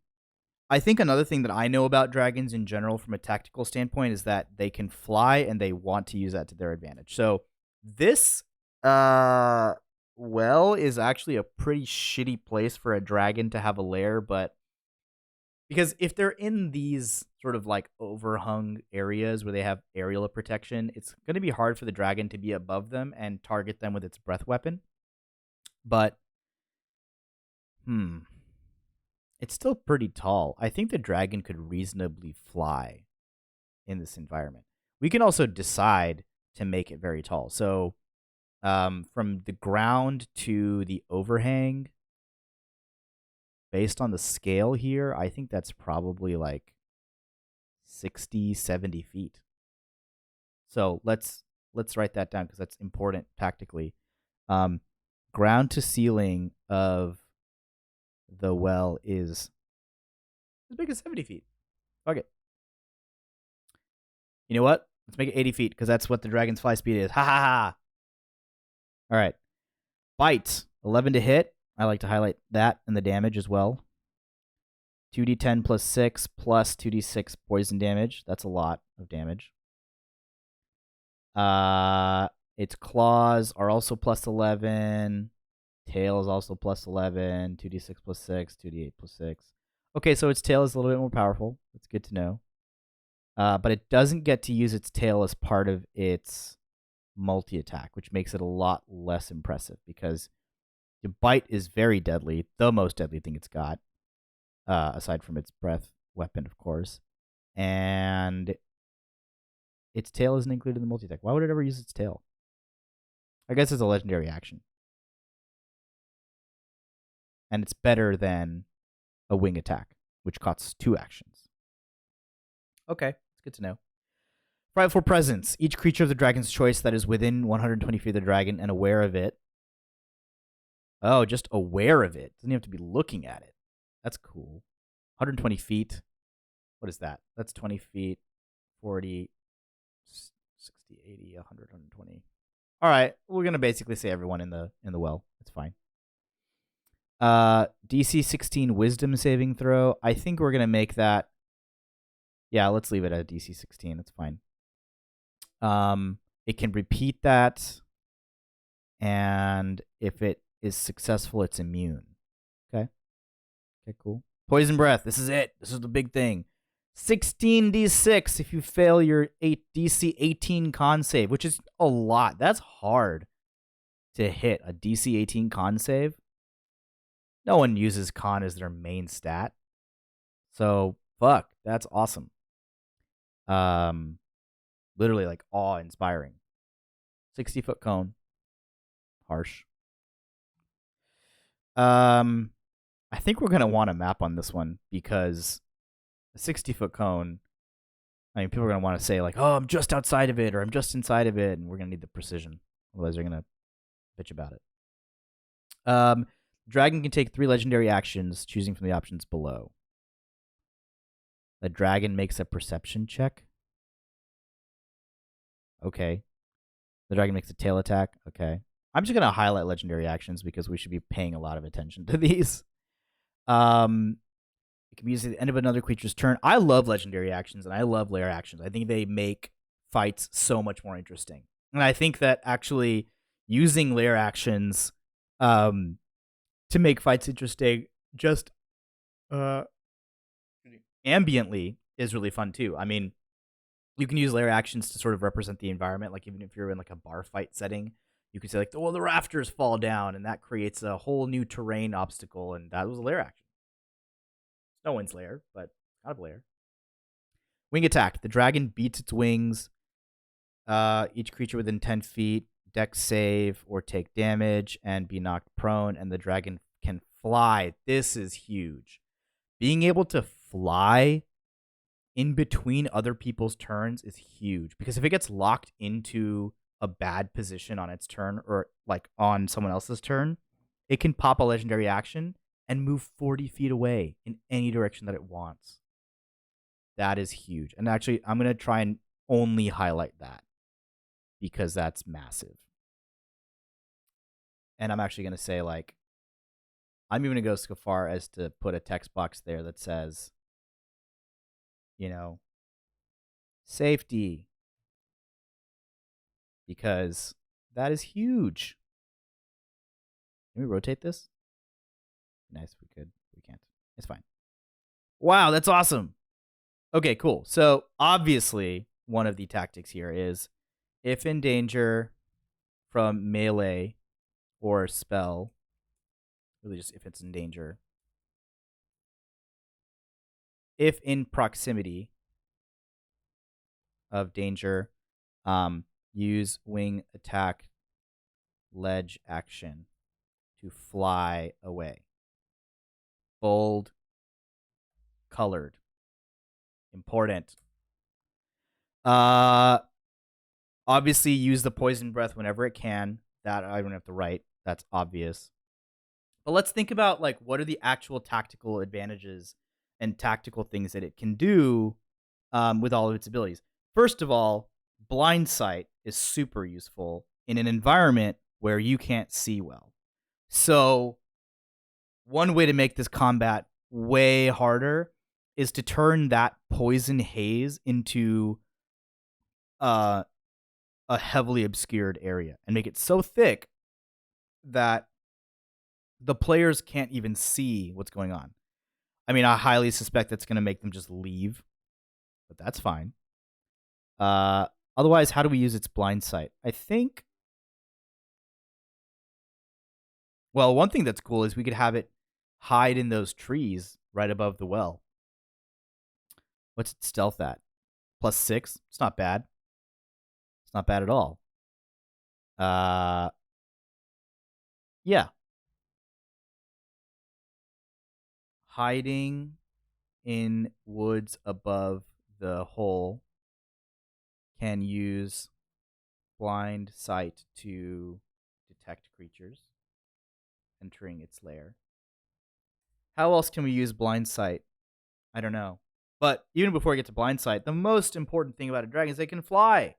I think another thing that I know about dragons in general from a tactical standpoint is that they can fly and they want to use that to their advantage. So this well is actually a pretty shitty place for a dragon to have a lair, but because if they're in these sort of like overhung areas where they have aerial protection, it's going to be hard for the dragon to be above them and target them with its breath weapon. But it's still pretty tall. I think the dragon could reasonably fly in this environment. We can also decide to make it very tall. So from the ground to the overhang, based on the scale here, I think that's probably like 60, 70 feet. So let's write that down because that's important tactically. Ground to ceiling of the well is as big as 70 feet. Fuck it. You know what? Let's make it 80 feet because that's what the dragon's fly speed is. Ha ha ha. All right. Bite. 11 to hit. I like to highlight that and the damage as well. 2d10 plus 6 plus 2d6 poison damage. That's a lot of damage. Its claws are also plus 11. Tail is also plus 11. 2d6 plus 6. 2d8 plus 6. Okay, so its tail is a little bit more powerful. That's good to know. But it doesn't get to use its tail as part of its multi-attack, which makes it a lot less impressive because the bite is very deadly, the most deadly thing it's got, aside from its breath weapon, of course. And its tail isn't included in the multi-attack. Why would it ever use its tail? I guess it's a legendary action. And it's better than a wing attack, which costs 2 actions. Okay, it's good to know. Frightful presence. Each creature of the dragon's choice that is within 120 feet of the dragon and aware of it. Oh, just aware of it. Doesn't even have to be looking at it. That's cool. 120 feet. What is that? That's 20 feet. 40, 60, 80, 100, 120. All right, we're gonna basically say everyone in the well. It's fine. DC 16 Wisdom saving throw. I think we're gonna make that. Yeah, let's leave it at DC 16. It's fine. It can repeat that, and if it is successful, it's immune. Okay. Okay, cool. Poison breath. This is it. This is the big thing. 16d6 if you fail your DC 18 con save, which is a lot. That's hard to hit a DC 18 con save. No one uses con as their main stat. So, fuck, that's awesome. Literally like awe-inspiring. 60-foot cone. Harsh. I think we're going to want a map on this one because a 60-foot cone, I mean, people are going to want to say like, oh, I'm just outside of it or I'm just inside of it, and we're going to need the precision. Otherwise, they're going to bitch about it. Dragon can take 3 legendary actions, choosing from the options below. The dragon makes a perception check. Okay. The dragon makes a tail attack. Okay. I'm just going to highlight legendary actions because we should be paying a lot of attention to these. It can be used at the end of another creature's turn. I love legendary actions and I love lair actions. I think they make fights so much more interesting. And I think that actually using lair actions to make fights interesting just ambiently is really fun too. I mean, you can use lair actions to sort of represent the environment. Like even if you're in like a bar fight setting, you could say like, "Oh, the rafters fall down," and that creates a whole new terrain obstacle, and that was a lair action. It's no one's lair, but kind of lair. Wing attack. The dragon beats its wings. Each creature within 10 feet, dex save or take damage and be knocked prone, and the dragon can fly. This is huge. Being able to fly in between other people's turns is huge because if it gets locked into a bad position on its turn or like on someone else's turn, it can pop a legendary action and move 40 feet away in any direction that it wants. That is huge. And actually, I'm going to try and only highlight that because that's massive. And I'm actually going to say, like, I'm even going to go so far as to put a text box there that says, you know, safety, because that is huge. Can we rotate this? Nice, we could. We can't. It's fine. Wow, that's awesome. Okay, cool. So obviously, one of the tactics here is if in danger from melee or spell, really just if it's in danger, if in proximity of danger, use wing attack ledge action to fly away. Bold, colored, important. Obviously use the poison breath whenever it can. That I don't have to write. That's obvious. But let's think about, like, what are the actual tactical advantages and tactical things that it can do with all of its abilities. First of all, blind sight is super useful in an environment where you can't see well. So one way to make this combat way harder is to turn that poison haze into a heavily obscured area and make it so thick that the players can't even see what's going on. I mean, I highly suspect that's going to make them just leave, but that's fine. Otherwise, how do we use its blind sight? I think. Well, one thing that's cool is we could have it hide in those trees right above the well. What's its stealth at? +6. It's not bad. It's not bad at all. Yeah. Hiding in woods above the hole can use blind sight to detect creatures entering its lair. How else can we use blind sight? I don't know. But even before we get to blind sight, the most important thing about a dragon is they can fly.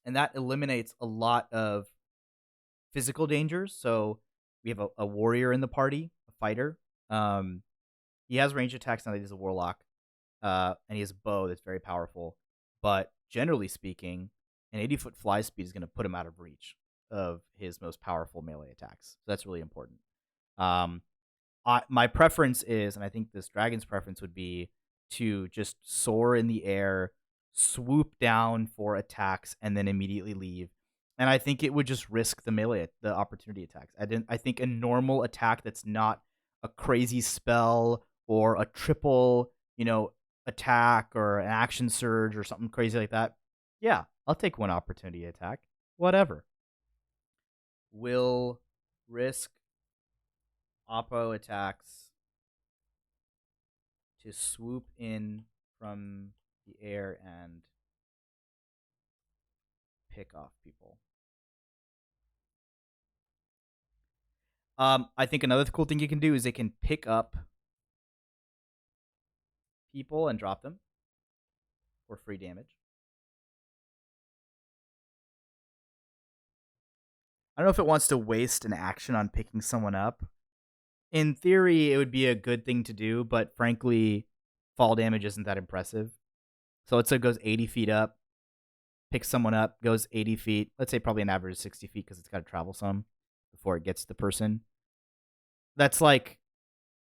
And that eliminates a lot of physical dangers. So we have a warrior in the party, a fighter. He has range attacks now that he's a warlock. And he has a bow that's very powerful. But generally speaking, an 80-foot fly speed is going to put him out of reach of his most powerful melee attacks. So that's really important. My preference is, and I think this dragon's preference would be, to just soar in the air, swoop down for attacks, and then immediately leave. And I think it would just risk the opportunity attacks. I think a normal attack that's not a crazy spell or a triple, attack or an action surge or something crazy like that. Yeah, I'll take one opportunity attack. Whatever. Will risk oppo attacks to swoop in from the air and pick off people. I think another cool thing you can do is it can pick up people and drop them for free damage. I don't know if it wants to waste an action on picking someone up. In theory, it would be a good thing to do, but frankly, fall damage isn't that impressive. So let's say it goes 80 feet up, picks someone up, goes 80 feet. Let's say probably an average of 60 feet because it's got to travel some before it gets to the person. That's like,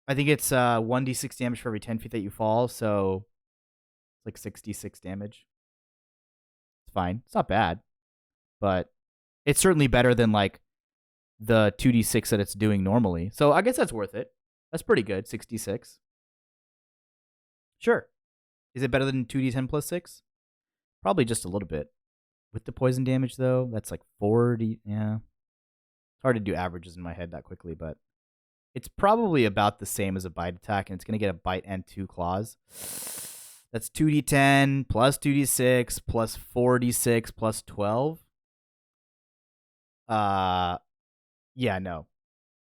I think it's 1d6 damage for every 10 feet that you fall, so it's like 66 damage. It's fine. It's not bad, but it's certainly better than like the 2d6 that it's doing normally. So I guess that's worth it. That's pretty good, 66. Sure. Is it better than 2d10 plus 6? Probably just a little bit. With the poison damage, though, that's like 40. Yeah. It's hard to do averages in my head that quickly, but it's probably about the same as a bite attack, and it's going to get a bite and 2 claws. That's 2d10 plus 2d6 plus 4d6 plus 12. Yeah, no.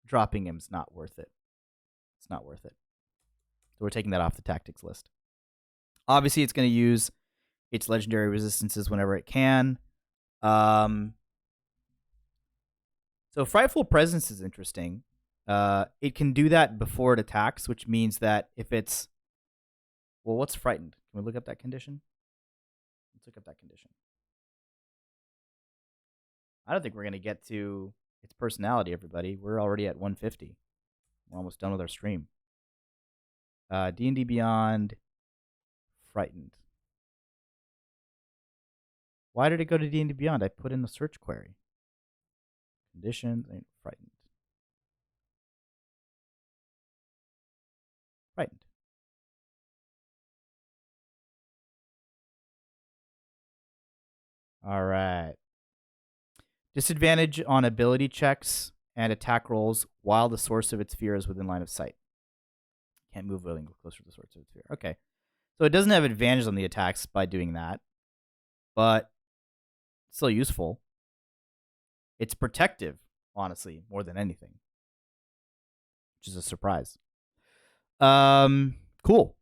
Dropping him's not worth it. It's not worth it. So we're taking that off the tactics list. Obviously, it's going to use its legendary resistances whenever it can. So Frightful Presence is interesting. It can do that before it attacks, which means that if it's... Well, what's Frightened? Can we look up that condition? Let's look up that condition. I don't think we're going to get to its personality, everybody. We're already at 150. We're almost done with our stream. D&D Beyond, Frightened. Why did it go to D&D Beyond? I put in the search query. Conditions and Frightened. Frightened. All right. Disadvantage on ability checks and attack rolls while the source of its fear is within line of sight. Can't move willing closer to the source of its fear. Okay. So it doesn't have advantage on the attacks by doing that, but it's still useful. It's protective, honestly, more than anything, which is a surprise. Cool.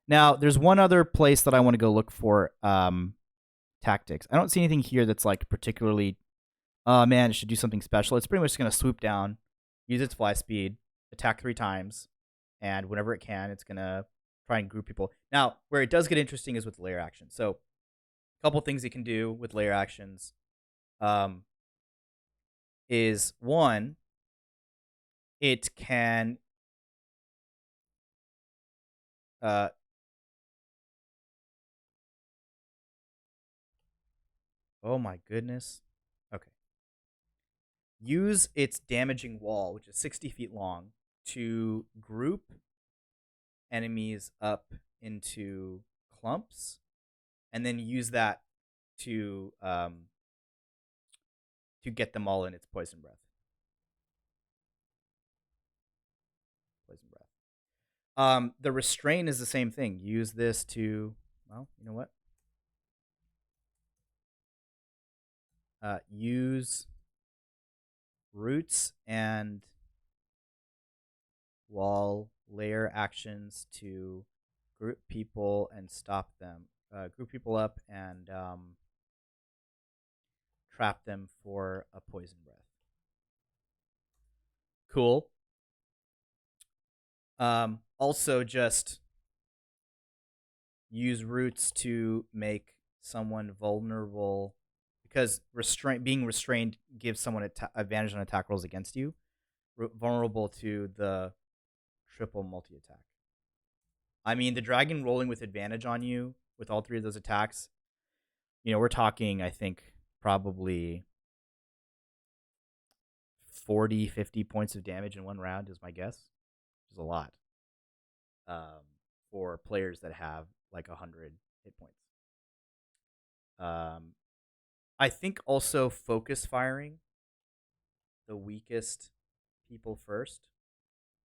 Now, there's one other place that I want to go look for tactics. I don't see anything here that's like particularly, man, it should do something special. It's pretty much going to swoop down, use its fly speed, attack 3 times, and whenever it can, it's going to try and group people. Now, where it does get interesting is with layer actions. So, a couple things it can do with layer actions is, one, it can oh my goodness. Okay. Use its damaging wall, which is 60 feet long, to group enemies up into clumps, and then use that to get them all in its poison breath. Poison breath. The restrain is the same thing. Use this to, well, you know what? Use roots and wall layer actions to group people and stop them. Group people up and trap them for a poison breath. Cool. Also, just use roots to make someone vulnerable, because being restrained gives someone advantage on attack rolls against you, vulnerable to the triple multi-attack. I mean, the dragon rolling with advantage on you with all 3 of those attacks, you know, we're talking, I think, probably 40, 50 points of damage in one round is my guess, which is a lot for players that have like 100 hit points. I think also focus firing the weakest people first,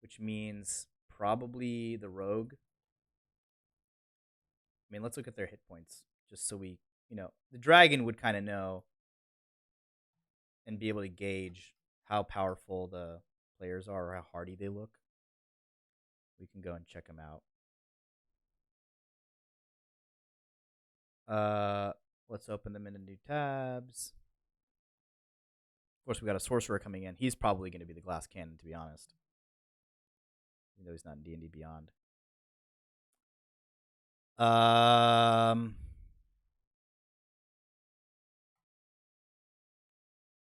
which means probably the rogue. I mean, let's look at their hit points just so we, you know, the dragon would kind of know and be able to gauge how powerful the players are or how hardy they look. We can go and check them out. Let's open them into new tabs. Of course, we got a sorcerer coming in. He's probably going to be the glass cannon, to be honest, even though he's not in D&D Beyond.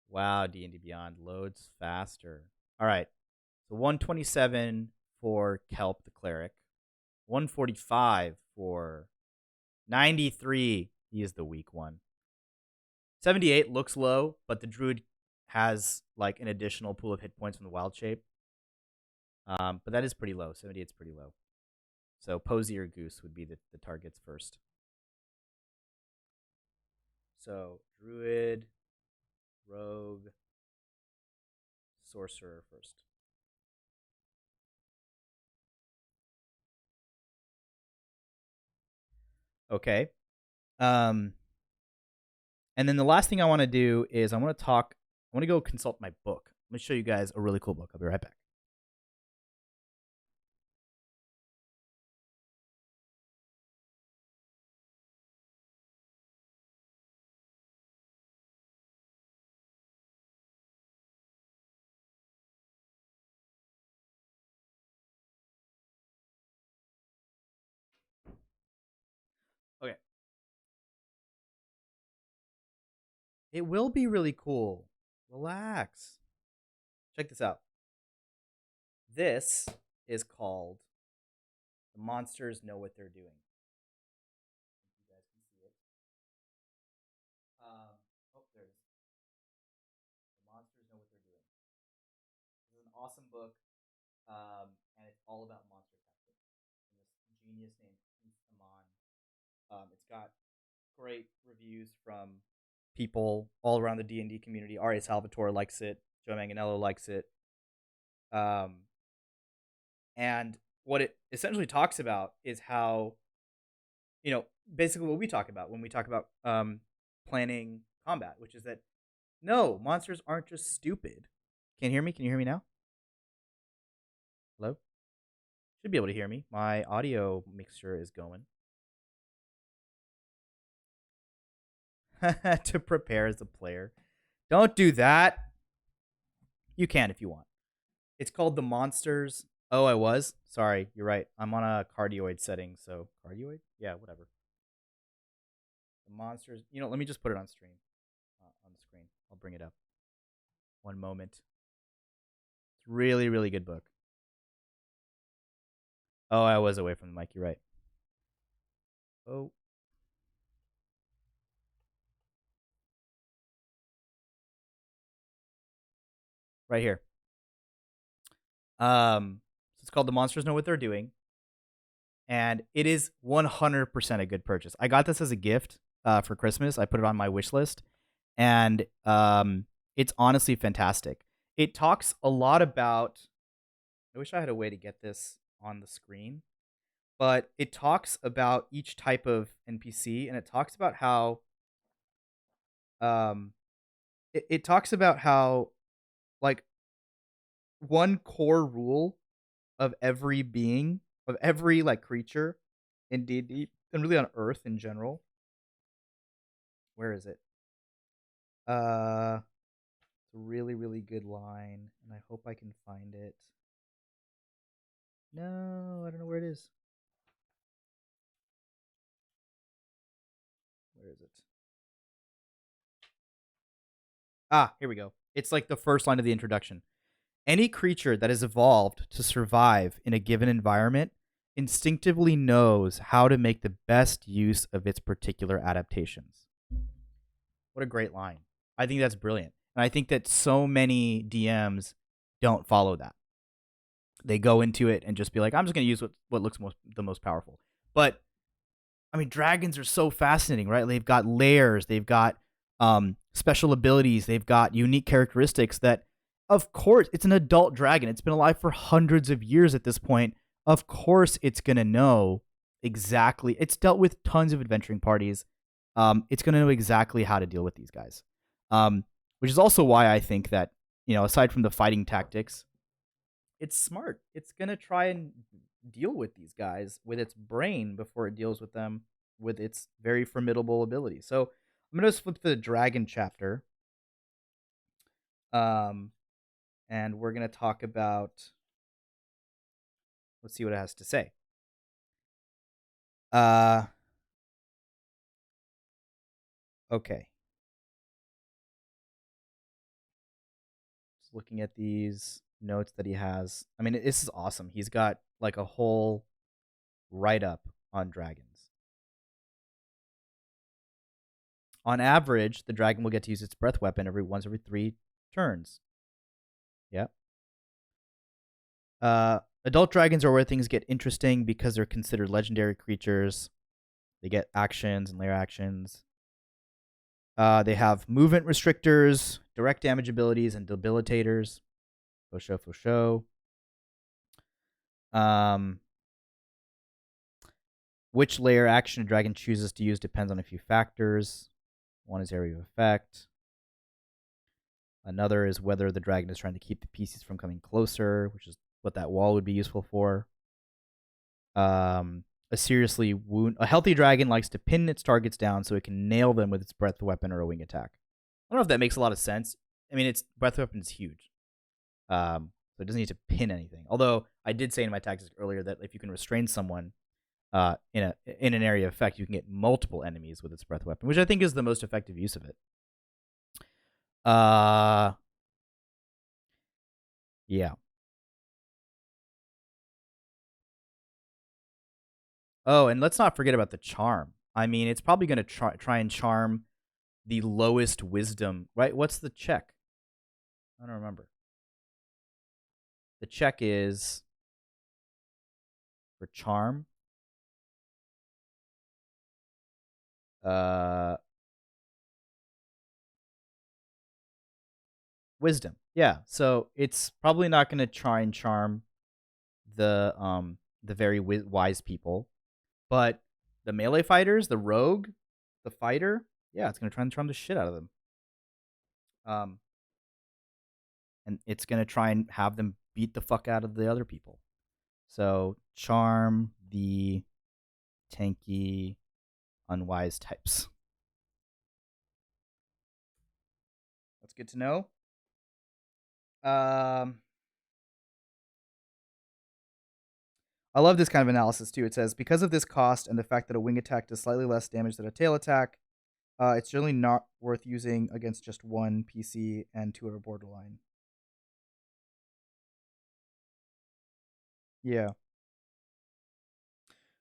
Wow, D&D Beyond loads faster. All right, so 127 for Kelp the cleric, 145 for 93. He is the weak one. 78 looks low, but the druid has like an additional pool of hit points from the wild shape. But that is pretty low. 78 is pretty low. So Posey or Goose would be the targets first. So druid, rogue, sorcerer first. Okay. And then the last thing I want to do is I want to go consult my book. I'm going to show you guys a really cool book. I'll be right back. It will be really cool. Relax. Check this out. This is called The Monsters Know What They're Doing. You guys can see it. There it is. The Monsters Know What They're Doing. This is an awesome book, and it's all about monster testing. And this genius named Keith Amon. It's got great reviews from people all around the D&D community. R.A. Salvatore likes it. Joe Manganiello likes it. And what it essentially talks about is how, basically what we talk about when we talk about planning combat, which is that no, monsters aren't just stupid. Can you hear me? Can you hear me now? Hello? Should be able to hear me. My audio mixture is going. To prepare as a player. Don't do that. You can if you want. It's called The Monsters. Oh, I was? Sorry, you're right. I'm on a cardioid setting, so cardioid? Yeah, whatever. The Monsters. Let me just put it on stream. On the screen. I'll bring it up. One moment. It's really, really good book. Oh, I was away from the mic. You're right. Oh. Right here. It's called The Monsters Know What They're Doing. And it is 100% a good purchase. I got this as a gift for Christmas. I put it on my wish list. And it's honestly fantastic. It talks a lot about... I wish I had a way to get this on the screen. But it talks about each type of NPC. And it talks about how... It talks about how, like, one core rule of every being, of every like creature in D&D and really on Earth in general. Where is it? It's a really, really good line, and I hope I can find it. No, I don't know where it is. Where is it? Here we go. It's like the first line of the introduction. Any creature that has evolved to survive in a given environment instinctively knows how to make the best use of its particular adaptations. What a great line. I think that's brilliant. And I think that so many DMs don't follow that. They go into it and just be like, I'm just going to use what looks the most powerful. But, I mean, dragons are so fascinating, right? They've got layers. They've got special abilities. They've got unique characteristics that, of course, it's an adult dragon. It's been alive for hundreds of years at this point. Of course, it's going to know exactly. It's dealt with tons of adventuring parties. It's going to know exactly how to deal with these guys. Which is also why I think that, aside from the fighting tactics, it's smart. It's going to try and deal with these guys with its brain before it deals with them with its very formidable ability. So I'm going to flip to the dragon chapter. And we're going to talk about, let's see what it has to say. Okay. Just looking at these notes that he has. I mean, this is awesome. He's got like a whole write-up on dragons. On average, the dragon will get to use its breath weapon once every 3 turns. Yep. Adult dragons are where things get interesting because they're considered legendary creatures. They get actions and layer actions. They have movement restrictors, direct damage abilities, and debilitators. For show. Which layer action a dragon chooses to use depends on a few factors. One is area of effect. Another is whether the dragon is trying to keep the pieces from coming closer, which is what that wall would be useful for. A healthy dragon likes to pin its targets down so it can nail them with its breath weapon or a wing attack. I don't know if that makes a lot of sense. I mean, its breath weapon is huge. So it doesn't need to pin anything. Although I did say in my tactics earlier that if you can restrain someone in an area of effect, you can get multiple enemies with its breath weapon, which I think is the most effective use of it. Yeah. Oh, and let's not forget about the charm. I mean, it's probably going to try and charm the lowest wisdom, right? What's the check? I don't remember. The check is for charm. Wisdom. Yeah. So it's probably not going to try and charm the very wise people, but the melee fighters, the rogue, the fighter, yeah, it's going to try and charm the shit out of them. And it's going to try and have them beat the fuck out of the other people. So charm the tanky, unwise types. That's good to know. I love this kind of analysis too. It says, because of this cost and the fact that a wing attack does slightly less damage than a tail attack, it's generally not worth using against just one PC and two of a borderline. Yeah.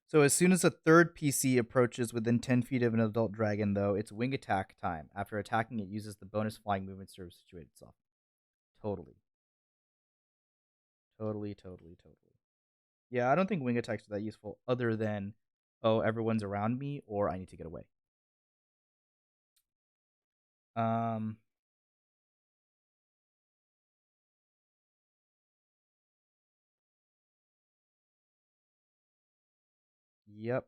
So as soon as a third PC approaches within 10 feet of an adult dragon, though, it's wing attack time. After attacking, it uses the bonus flying movement to situate itself. Totally. Totally. Yeah, I don't think wing attacks are that useful other than, oh, everyone's around me or I need to get away. Yep.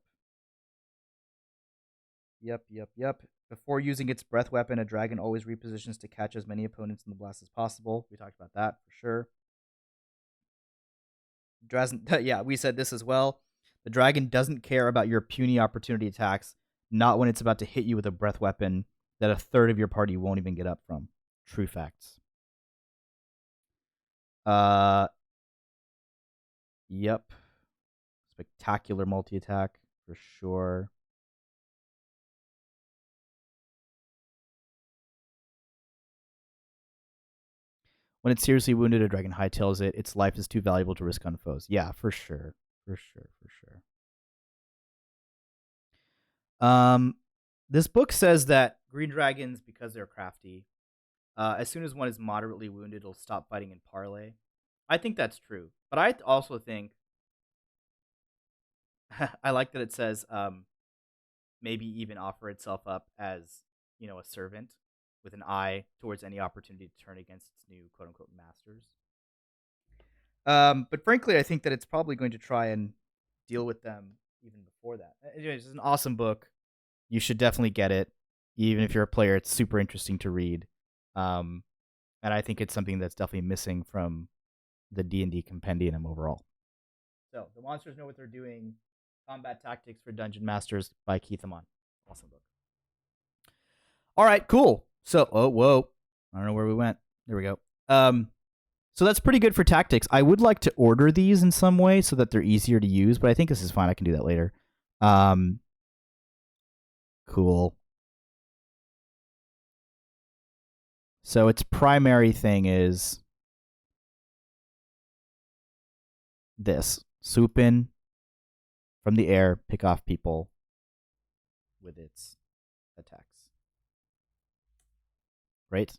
Before using its breath weapon, a dragon always repositions to catch as many opponents in the blast as possible. We talked about that for sure. Yeah, we said this as well. The dragon doesn't care about your puny opportunity attacks, not when it's about to hit you with a breath weapon that a third of your party won't even get up from. True facts. Yep. Spectacular multi-attack for sure. When it's seriously wounded, a dragon hightails it. Its life is too valuable to risk on foes. Yeah, for sure. This book says that green dragons, because they're crafty, as soon as one is moderately wounded, it'll stop fighting in parley. I think that's true, but I also think I like that it says maybe even offer itself up as, you know, a servant with an eye towards any opportunity to turn against its new quote unquote masters. But frankly, I think that it's probably going to try and deal with them even before that. Anyways, it's an awesome book. You should definitely get it. Even if you're a player, it's super interesting to read. And I think it's something that's definitely missing from the D&D compendium overall. So, The Monsters Know What They're Doing, Combat Tactics for Dungeon Masters by Keith Amon. Awesome book. All right, cool. So, oh, whoa. I don't know where we went. There we go. So that's pretty good for tactics. I would like to order these in some way so that they're easier to use, but I think this is fine. I can do that later. Cool. So its primary thing is this. Swoop in from the air, pick off people with its attacks. Right?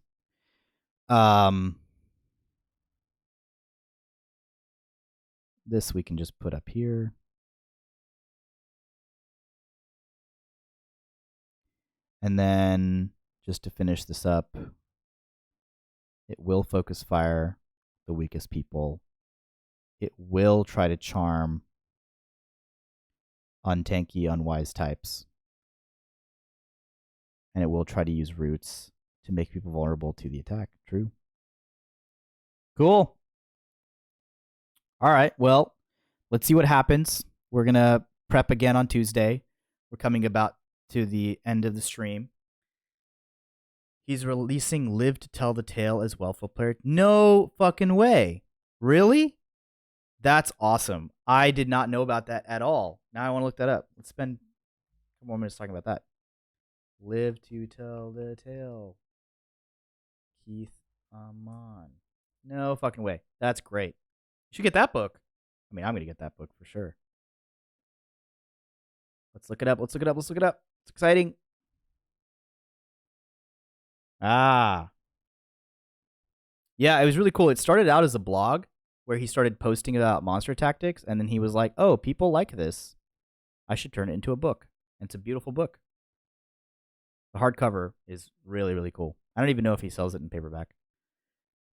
This we can just put up here. And then, just to finish this up, it will focus fire the weakest people. It will try to charm untanky, unwise types. And it will try to use roots to make people vulnerable to the attack. True. Cool. All right. Well, let's see what happens. We're going to prep again on Tuesday. We're coming about to the end of the stream. He's releasing Live to Tell the Tale as well for player. No fucking way. Really? That's awesome. I did not know about that at all. Now I want to look that up. Let's spend a couple more minutes talking about that. Live to Tell the Tale. Keith Amon. No fucking way. That's great. You should get that book. I mean, I'm going to get that book for sure. Let's look it up. Let's look it up. Let's look it up. It's exciting. Ah. Yeah, it was really cool. It started out as a blog where he started posting about monster tactics, and then he was like, oh, people like this. I should turn it into a book. And it's a beautiful book. The hardcover is really, really cool. I don't even know if he sells it in paperback.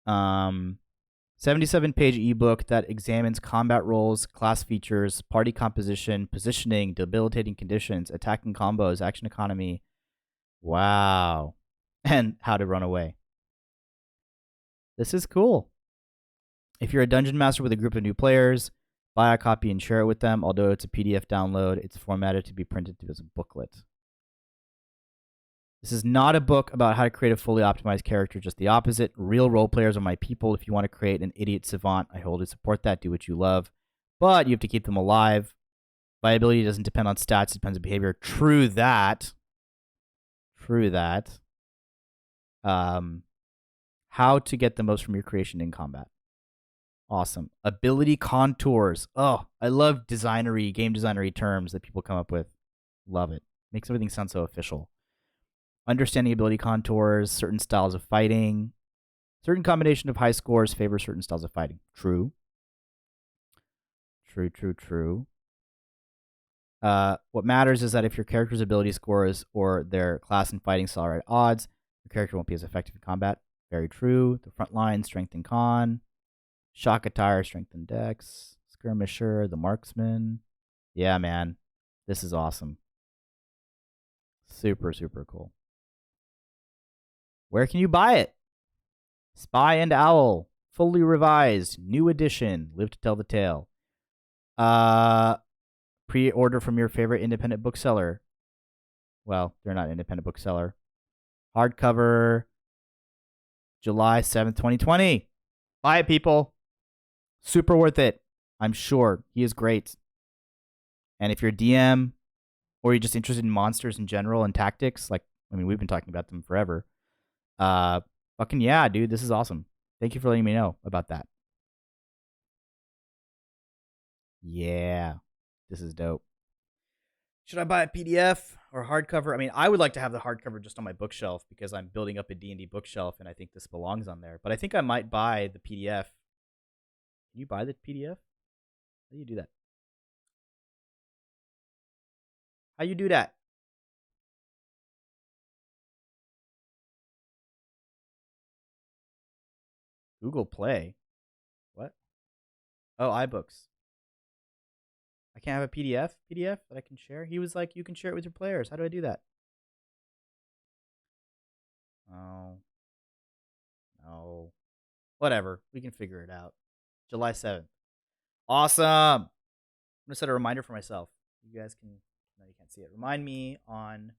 77-page ebook that examines combat roles, class features, party composition, positioning, debilitating conditions, attacking combos, action economy. Wow. And how to run away. This is cool. If you're a dungeon master with a group of new players, buy a copy and share it with them. Although it's a PDF download, it's formatted to be printed as a booklet. This is not a book about how to create a fully optimized character, just the opposite. Real role players are my people. If you want to create an idiot savant, I wholly support that. Do what you love. But you have to keep them alive. Viability doesn't depend on stats, it depends on behavior. True that. How to get the most from your creation in combat. Awesome. Ability contours. Oh, I love game designery terms that people come up with. Love it. Makes everything sound so official. Understanding ability contours, certain styles of fighting. Certain combination of high scores favor certain styles of fighting. True. What matters is that if your character's ability scores or their class and fighting style are at odds, your character won't be as effective in combat. Very true. The front line, strength and con. Shock attire, strength and dex. Skirmisher, the marksman. Yeah, man. This is awesome. Super, super cool. Where can you buy it? Spy and Owl, fully revised, new edition, Live to Tell the Tale. Pre-order from your favorite independent bookseller. Well, they're not an independent bookseller. Hardcover, July 7th, 2020. Buy it, people. Super worth it. I'm sure. He is great. And if you're a DM or you're just interested in monsters in general and tactics, we've been talking about them forever. Fucking yeah, dude. This is awesome. Thank you for letting me know about that. Yeah. This is dope. Should I buy a PDF or hardcover? I mean, I would like to have the hardcover just on my bookshelf because I'm building up a D&D bookshelf and I think this belongs on there. But I think I might buy the PDF. Can you buy the PDF? How do you do that? How you do that? Google Play. What? Oh, iBooks. I can't have a PDF that I can share? He was like, you can share it with your players. How do I do that? Oh. No. Whatever. We can figure it out. July 7th. Awesome. I'm going to set a reminder for myself. You guys can, no, you can't see it. Remind me on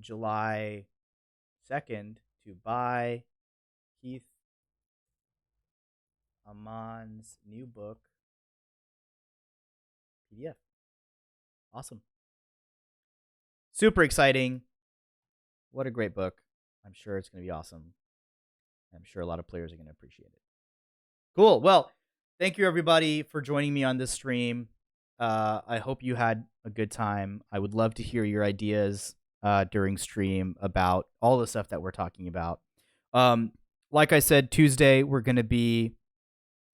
July 2nd to buy Keith Amon's new book, PDF. Awesome. Super exciting. What a great book. I'm sure it's going to be awesome. I'm sure a lot of players are going to appreciate it. Cool. Well, thank you, everybody, for joining me on this stream. I hope you had a good time. I would love to hear your ideas during stream about all the stuff that we're talking about. Like I said, Tuesday, we're going to be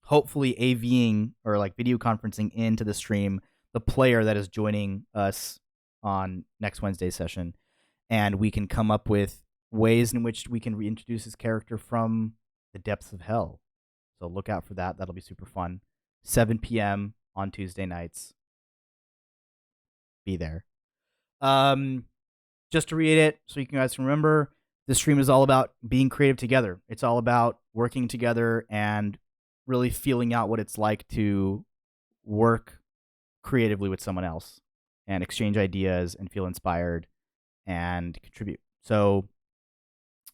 hopefully AVing or video conferencing into the stream the player that is joining us on next Wednesday's session. And we can come up with ways in which we can reintroduce his character from the depths of hell. So look out for that. That'll be super fun. 7 p.m. on Tuesday nights. Be there. Just to read it so you guys can remember, this stream is all about being creative together. It's all about working together and really feeling out what it's like to work creatively with someone else and exchange ideas and feel inspired and contribute. So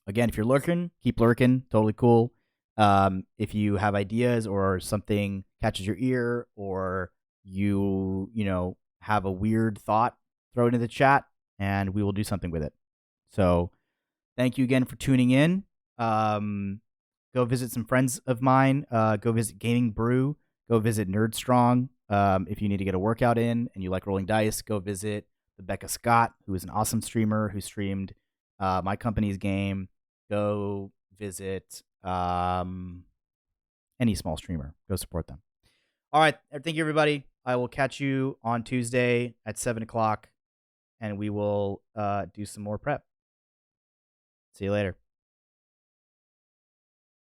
again, if you're lurking, keep lurking. Totally cool. If you have ideas or something catches your ear or you have a weird thought, throw it in the chat and we will do something with it. So thank you again for tuning in. Go visit some friends of mine. Go visit Gaming Brew. Go visit Nerd Strong. If you need to get a workout in and you like rolling dice, go visit Rebecca Scott, who is an awesome streamer who streamed my company's game. Go visit any small streamer. Go support them. All right. Thank you, everybody. I will catch you on Tuesday at 7 o'clock, and we will do some more prep. See you later.